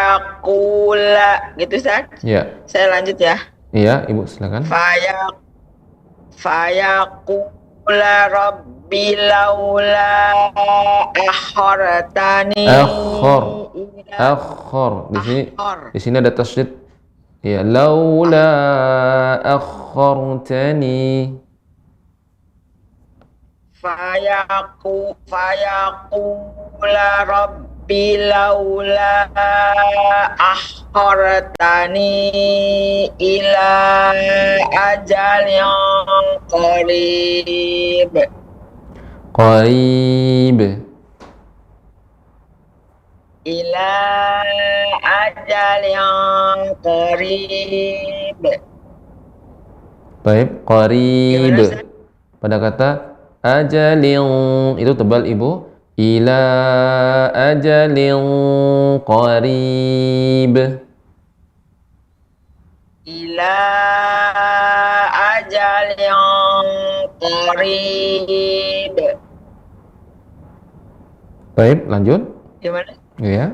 gitu Ustaz? Ya. Saya lanjut ya. Iya, Ibu silakan. Fayaqula rabbi laula akhartani. Akhor. Di sini ada tasydid. Ya, laula akhartani. Fayaqula rabbi laula akhartani ila ajalin qarib. Ila ajalin qarib. Baik, qarib. Pada kata ajalin itu tebal Ibu. Ila ajalin qarib. Ila ajalin qarib. Baik, lanjut. Gimana? Ya.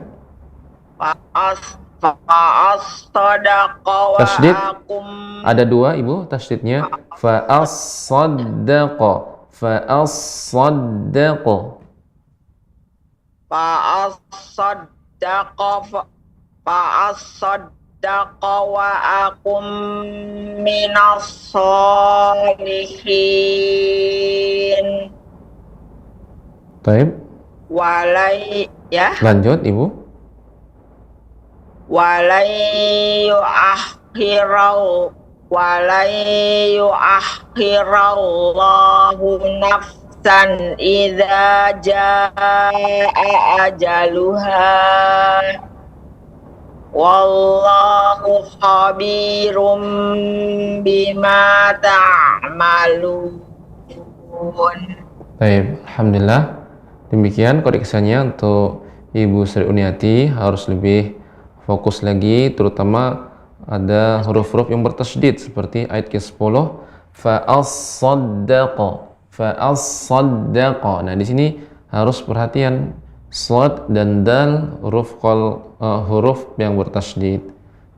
Tasydid ada dua Ibu tasydidnya. Fa'as-saddaqa. Fa'as-saddaqa. Fa'as-saddaqa wa akum minas solihin. Baik. Walai ya. Lanjut Ibu. Walan yuakhirallahu nafsan idza jaa ajaluha. Wallahu khabirum bima ta'malun. Baik, alhamdulillah. Demikian koreksinya untuk Ibu Sri Uniati, harus lebih fokus lagi, terutama ada huruf-huruf yang bertasydid seperti ayat ke-10 fa'as-saddaqa. Nah, di sini harus perhatian shad dan dal, huruf yang bertasydid.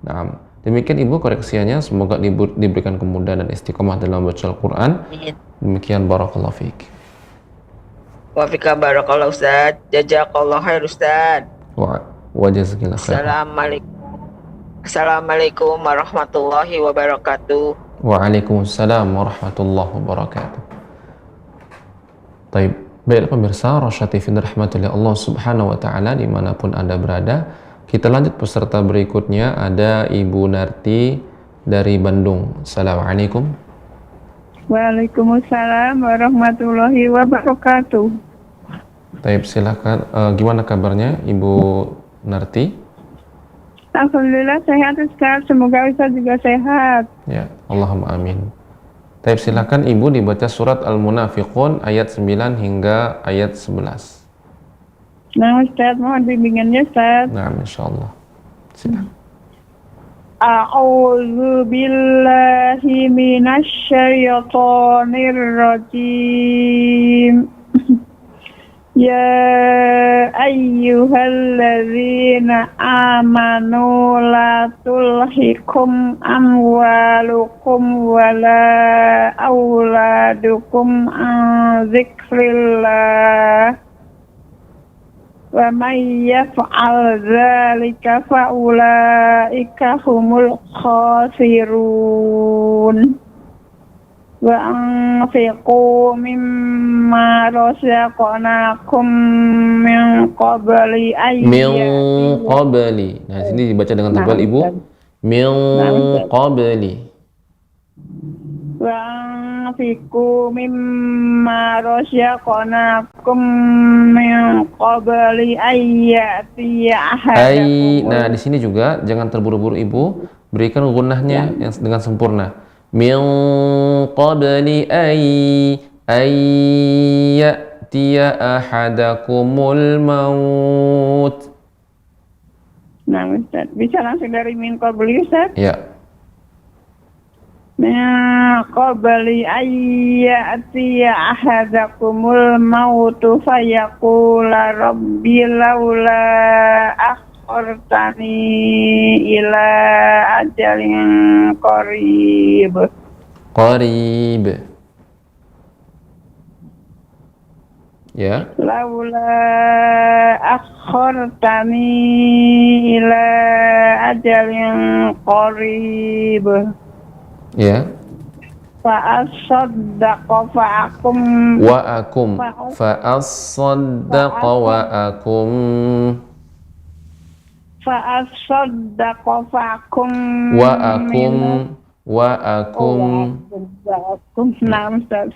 Nah, demikian Ibu koreksiannya, semoga diberikan kemudahan dan istiqomah dalam baca Al-Qur'an. Demikian, barakallahu fiik. Wa fika barakallahu Ustaz. Jazakallahu khair Ustaz. Wa jazakillahu khair. Assalamualaikum warahmatullahi wabarakatuh. Waalaikumsalam warahmatullahi wabarakatuh. Baik, baiklah pemirsa Rosyad TV dirahmati Allah Subhanahu wa taala dimanapun Anda berada. Kita lanjut peserta berikutnya, ada Ibu Narti dari Bandung. Assalamualaikum. Waalaikumsalam warahmatullahi wabarakatuh. Baik, silakan. Gimana kabarnya Ibu Narti? Alhamdulillah sehat Ustaz, semoga Ustaz juga sehat. Ya, Allahumma amin. Baik, silakan Ibu dibaca surat Al-Munafiqun ayat 9 hingga ayat 11. Nah Ustaz, mohon bimbingannya Ustaz. Nah, insyaallah. Silakan. A'udzu billahi minasy syaithanir rajim. Ya ayyuhalladzina amanu la tulhikum amwalukum wala auladukum an dzikrillah. Wa may yaf'al dzalika fa ulaika humul khasirun. Wa anfiqu mimma razaqnakum min qabli Nah, sini dibaca dengan tebal Ibu. Min qabli. Wa anfiqu mimma razaqnakum min qabli ayyati ahadakum. Nah, di sini juga jangan terburu-buru Ibu, berikan gunnahnya yang dengan sempurna. Min qabli ayyatiya ahadakumul maut. Nah, Ustaz, bisa langsung dari min qabli Ustaz? Ya. Min qabli ayyatiya ahadakumul maut fayaqula rabbi laula akhartani ila ajalin qarib. Ya. Laula akhartani ila ajalin qarib. Ya. Fa'asaddaqa fa'akum. Fa'asaddaqa wa'akum. Fa'asaddaqa fa'akum. Wa'akum. Nah, Ustaz.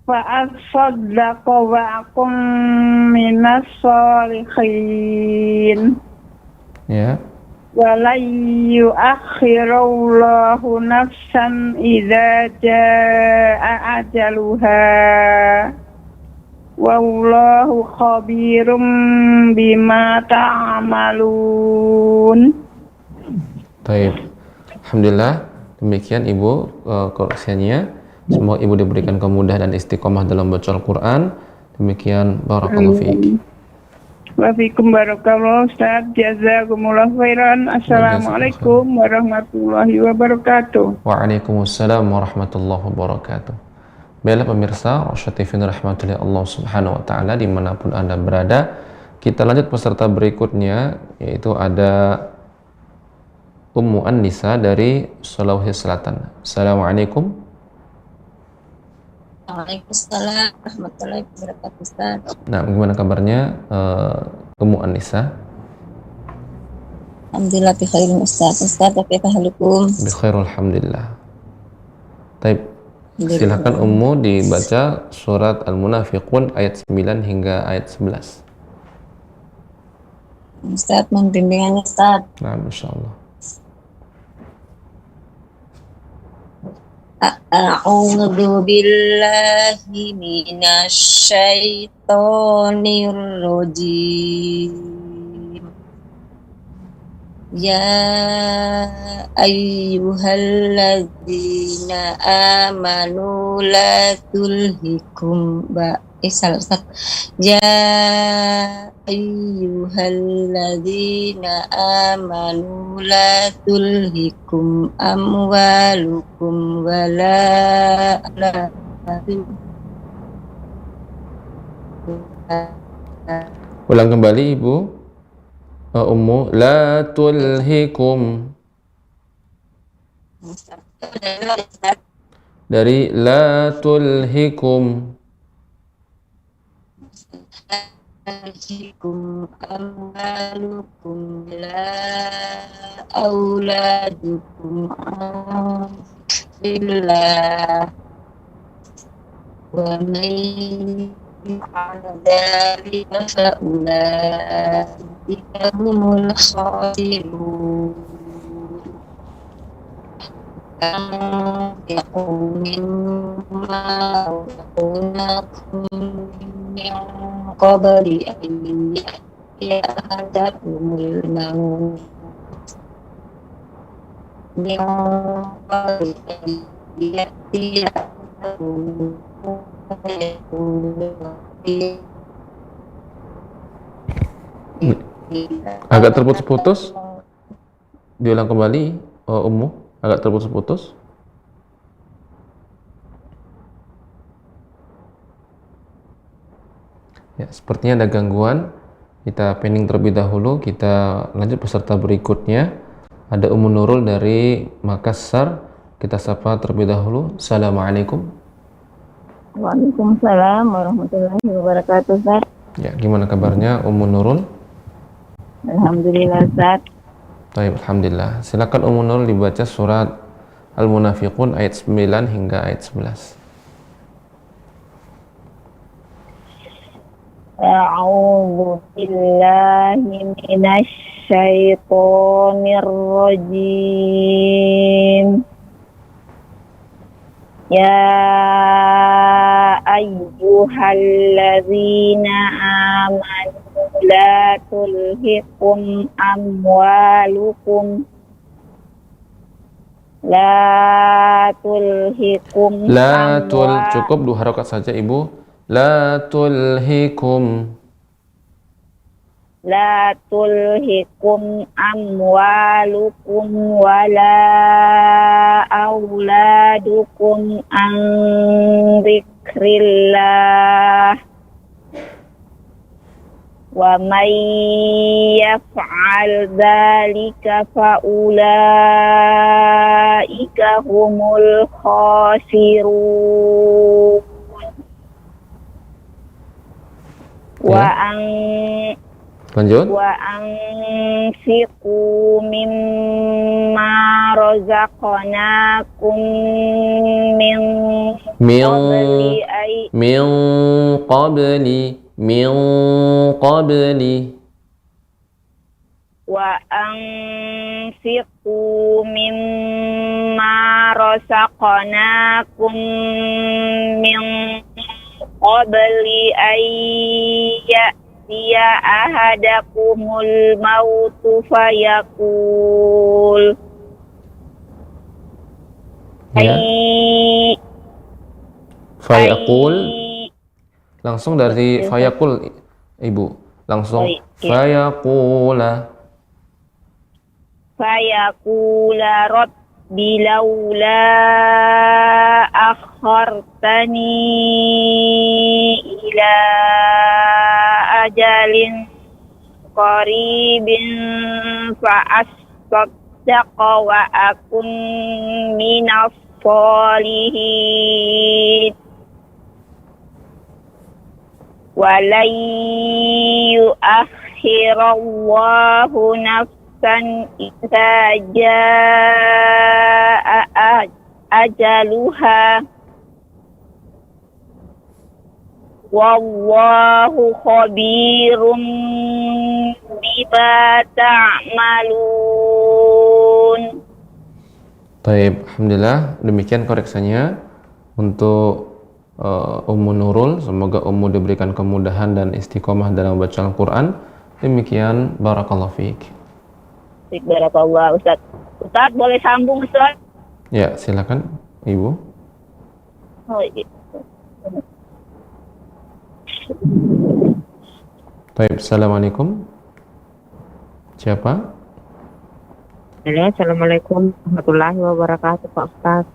Fa'asaddaqa wa'akum minas sholihin. Ya. Walan yuakhirallahu nafsan idza jaa ajaluha. Wallahu khabirum bima ta'malun. Baik. Alhamdulillah, demikian Ibu koreksiannya. Semoga Ibu diberikan kemudahan dan istiqomah dalam baca Al-Qur'an. Demikian, barakallahu fiik. Wa fiikum barakallahu Ustaz, jazakumullahu khairan. Assalamualaikum warahmatullahi wabarakatuh. Waalaikumsalam warahmatullahi wabarakatuh. Baiklah pemirsa Rosyad TV rahmatullahi Allah Subhanahu wa taala dimanapun Anda berada, kita lanjut peserta berikutnya, yaitu ada Ummu An-Nisa dari Sulawesi Selatan. Assalamualaikum. Waalaikumsalam warahmatullahi wabarakatuh Ustaz. Nah, gimana kabarnya Ummu An-Nisa? Alhamdulillah bi khairin Ustaz. Ustaz, kaifa halukum? Bi khair, alhamdulillah. Taib. Silakan Ummu dibaca surat Al-Munafiqun ayat 9 hingga ayat 11. Ustaz, mohon bimbingannya Ustaz. Nah, insyaallah. A'udzu billahi minasy syaithanir rajim. Ya ayyuhalladzina amanu la tulhikum Ustaz. Ya ayyuhalladzina amanu la tulhikum amwalukum wala Ulang kembali Ibu. Ummu, la tulhikum. Dari la tulhikum. Tulhikum amwalukum la auladukum illa wa man dzalika faulaika humul khasirun. Anfiqu mimma razaqnakum min qabli an ya'tiya ahadakumul maut min qabli an ya'tiya ahadakumul Agak terputus-putus. Diulang kembali, Ummu. Agak terputus-putus. Ya, sepertinya ada gangguan. Kita pending terlebih dahulu. Kita lanjut peserta berikutnya. Ada Ummu Nurul dari Makassar. Kita sapa terlebih dahulu. Assalamualaikum. Waalaikumsalam warahmatullahi wabarakatuh, Ustaz. Ya, gimana kabarnya Ummu Nurul? Alhamdulillah, Ustaz. Baik, alhamdulillah. Silakan Ummu Nurul dibaca surat Al-Munafiqun ayat 9 hingga ayat 11. A'udzu billahi minasy syaithanir rajim. Ya ayyuhalladzina amanu la tulhikum amwalukum cukup 2 harokat saja Ibu. La tulhikum amwalukum wala auladukum an dzikrillah wa may yaf'al dzalika fa ulaika humul khasirun. Lanjut. Wa anfiqu mimma razaqnakum min qabli wa anfiqu mimma razaqnakum min qabli ya ahadakumul mautu fayaqul fayaqul langsung dari fayaqul Ibu, langsung fayaqula rabbi laula akhartani ila ajalin qaribin fa assaddaqa wa akun minas sholihin wa lan yu'akhirallahu nafsan nafsan idza jaa ajaluha wallahu khabirum bima ta'malun. Baik, alhamdulillah demikian koreksinya untuk Ummu Nurul. Semoga Ummu diberikan kemudahan dan istiqomah dalam membaca Al-Quran. Demikian, barakallahu fiik. Barakallah Ustaz. Ustaz boleh sambung Ustaz? Ya, silakan Ibu. Oh, iya. Baik, assalamualaikum. Siapa? Assalamualaikum warahmatullahi wabarakatuh Pak Ustaz.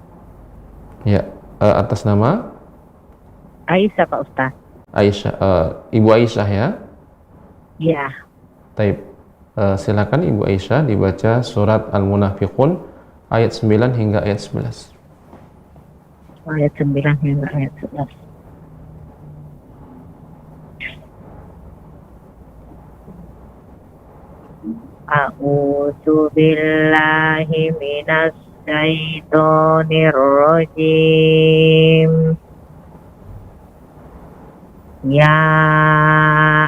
Ya, atas nama Aisyah Pak Ustaz. Aisyah, Ibu Aisyah ya? Iya. Baik, silakan Ibu Aisyah dibaca surat Al-Munafiqun ayat 9 hingga ayat 11. Ayat 9 hingga ayat 11. A'udzu billahi minas syaitonir rajim. Ya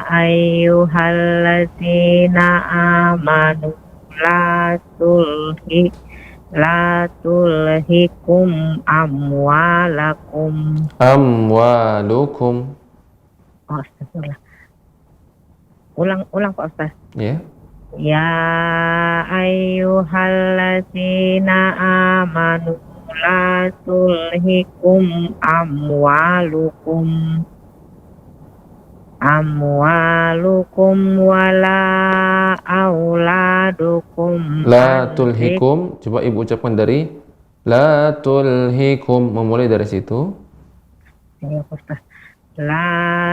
ayyuhalladzina amanu la tulhikum amwalukum. Oh, astagfirullah. Ulang Pak Ustaz. Ya. Ya ayyuhalladzina amanu la tulhikum amwalukum wala auladukum. La tulhikum, coba Ibu ucapkan dari la tulhikum, memulai dari situ. Ya, Ustaz. La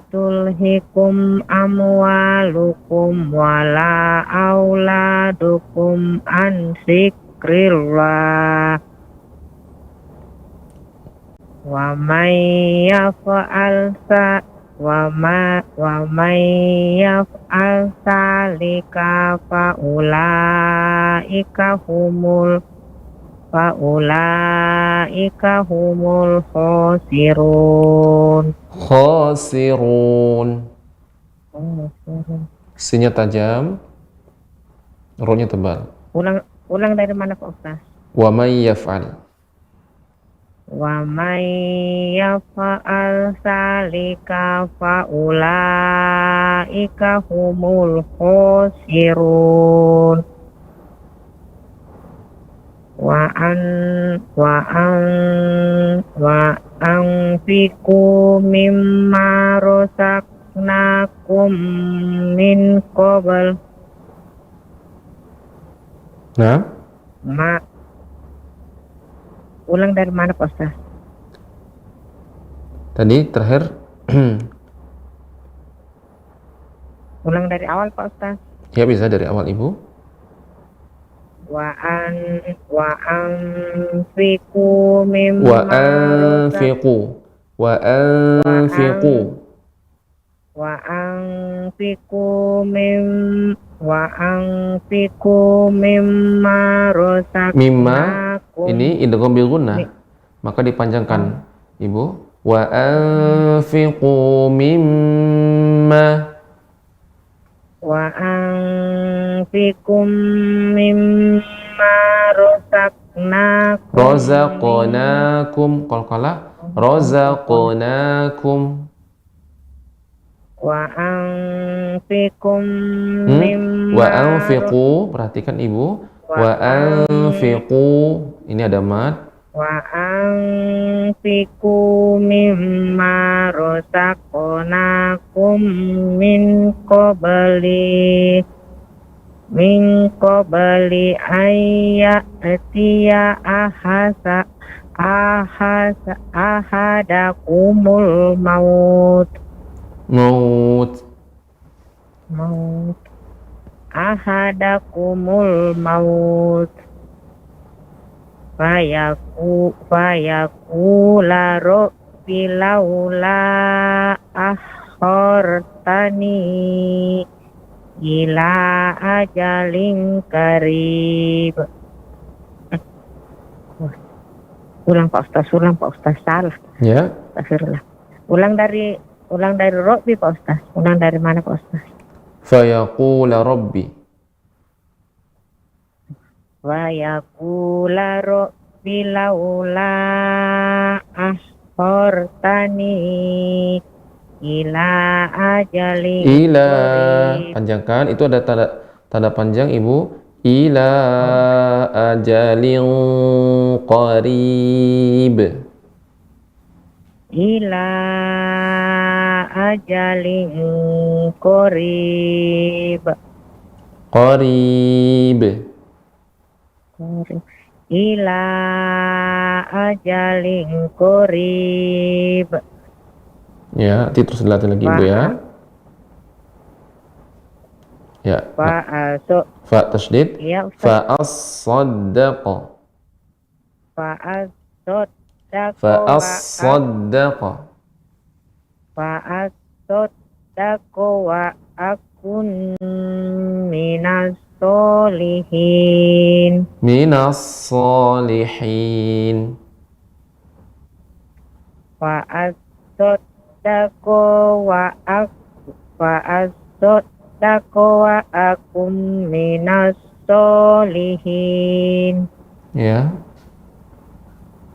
tulhikum amwalukum wala auladukum an dzikrillah. Wa may yaf'al salika fa ulaika humul khasirun. Sinya tajam, ro-nya tebal. Ulang dari mana Pak Ustaz? Wa may yaf'al. Wa may yaf'al salika fa ulaika humul khasirun. Wa anfiqu mimma razaqnakum min qabl. Nah, ulang dari mana Pak Ustaz? tadi terakhir Ulang dari awal Pak Ustaz. ya, bisa dari awal Ibu. Wa anfiqu mimma razaqnakum. Mimma ini idgham bil gunnah, maka dipanjangkan Ibu. Wa anfiqu mimma razaqnakum. Qalqalah razaqnakum. Wa anfiqu, perhatikan Ibu. Wa anfiqu, ini ada mat. Wa anfiqu mimma razaqnakum min qabli ayyatiya ahadakumul maut. Ahadakumul maut fayaqula rabbi laula ila ajalin qarib. Ulang Pak Ustaz, salah. Ya. Astagfirullah. Ulang dari Robbi Pak Ustaz. Ulang dari mana Pak Ustaz? Fayaqula rabbi. Wa yaqula rabbi laula ahortani ila ajalin Ila, qarib. panjangkan, itu ada tanda panjang Ibu. Ila ajalin qarib. Ila ajalin qarib. Qarib. Ila ajalin qarib. Ya, nanti terus dilatih lagi Ibu ya. Ya. Fa tasydid. Ya, Fa as-saddaqa. Fa as-saddaqa wa akun minas solihin. Minas solihin. Fa as-saddaqa wa akun minas solihin. Ya.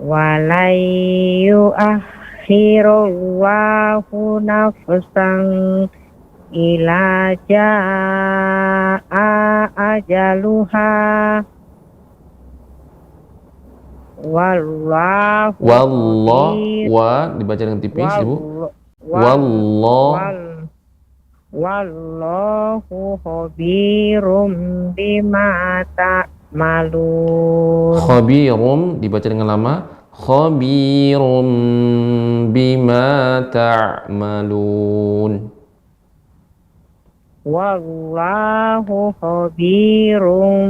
Walayu akhirullahu nafsan ila jaa ajaluha. Wallahu wa dibaca dengan tipis Ibu. Wallahu khabirum bima ta'malun. Khabirum dibaca dengan lama. Khabirum bima ta'malun. Wallahu khabirum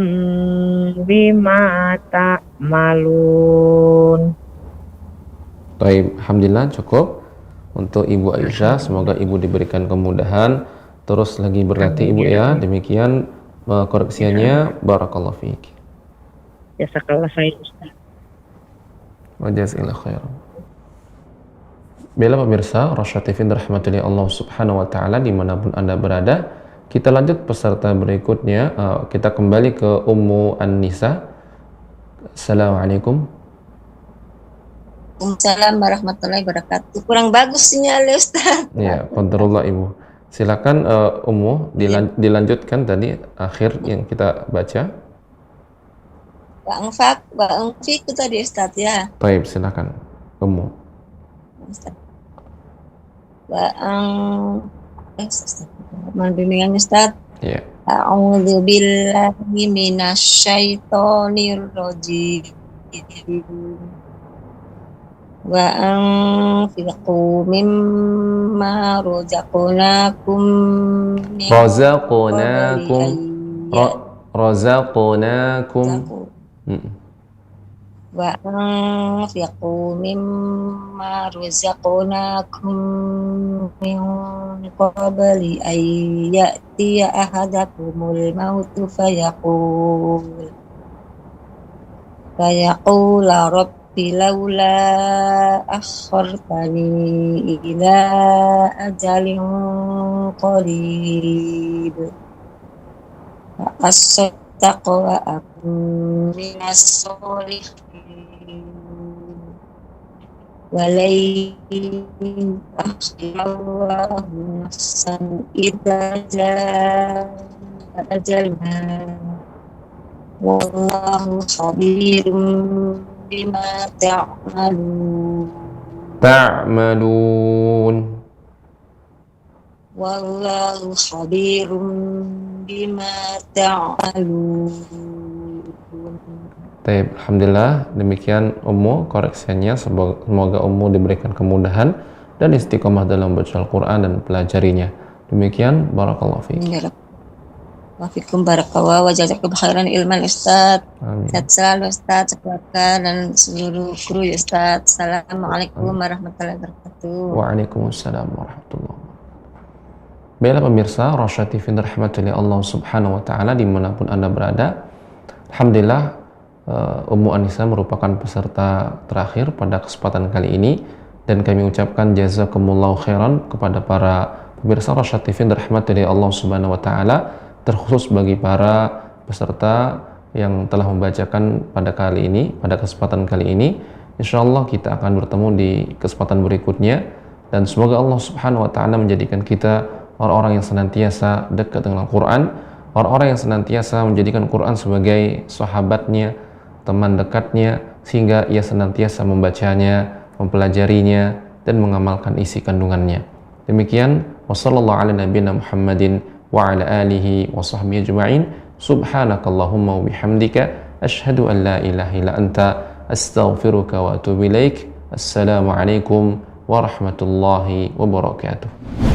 bima ta'malun. Baik, alhamdulillah cukup untuk Ibu Aisyah. Semoga Ibu diberikan kemudahan. Terus lagi berlatih Ibu ya. Demikian koreksiannya. Barakallahu fiik. Jazakallah khair Ustaz. Wa jazakallahu khairan. Bila pemirsa Rosyad TV dirahmati Allah Subhanahu wa taala dimanapun Anda berada, kita lanjut peserta berikutnya. Kita kembali ke Ummu An-Nisa. Assalamualaikum. Waalaikumsalam warahmatullahi wabarakatuh. Kurang bagus sinyalnya Ustaz. Ya, qadarullah Ibu. Silakan Ummu dilanjutkan tadi akhir yang kita baca. Bang Fik itu tadi Ustaz ya. Baik, silakan Ummu. Ustaz. Mohon bimbingan Ustaz. Ya. A'udzu billahi minasyaitonir rajim. Wa anfiqu mimma razaqnakum wa anfiqu mimma razaqnakum min qabli an ya'tiya ahadakumul mautu fayaqula rabbi laula akhartani ila ajalin qarib fa'asaddaqu wa akun minas solihin walai akhirallahu nafsan idza jaa ajalha wallahu khabirum bima ta'malun. Wallahu khabirum bima ta'malun. Baik, alhamdulillah demikian Ummu koreksiannya. Semoga Ummu diberikan kemudahan dan istiqomah dalam baca Al-Quran dan pelajarinya. Demikian, barakallahu fiik. Wafikum barakallah wa jazakum khairan ilman Ustaz. Amin. Sehat selalu Ustaz, keluarga dan seluruh kru ya Ustaz. Assalamualaikum warahmatullahi wabarakatuh. Waalaikumsalam warahmatullahi wabarakatuh. Baiklah pemirsa Rosyad TV dirahmati oleh Allah Subhanahu wa taala dimanapun Anda berada. Alhamdulillah Ummu Anissa merupakan peserta terakhir pada kesempatan kali ini, dan kami ucapkan jazakumullahu khairan kepada para pemirsa Rosyad TV dirahmati oleh Allah Subhanahu wa taala, terkhusus bagi para peserta yang telah membacakan pada kali ini, pada kesempatan kali ini. Insyaallah kita akan bertemu di kesempatan berikutnya, dan semoga Allah Subhanahu wa taala menjadikan kita orang-orang yang senantiasa dekat dengan Al-Quran, orang-orang yang senantiasa menjadikan Quran sebagai sahabatnya, teman dekatnya, sehingga ia senantiasa membacanya, mempelajarinya, dan mengamalkan isi kandungannya. Demikian, wassallallahu ala nabiyina Muhammadin wa ala alihi wa sahbihi ajma'in. Subhanakallahumma wa bihamdika asyhadu an la ilaha illa anta astaghfiruka wa atubu ilaik. Assalamualaikum warahmatullahi wabarakatuh.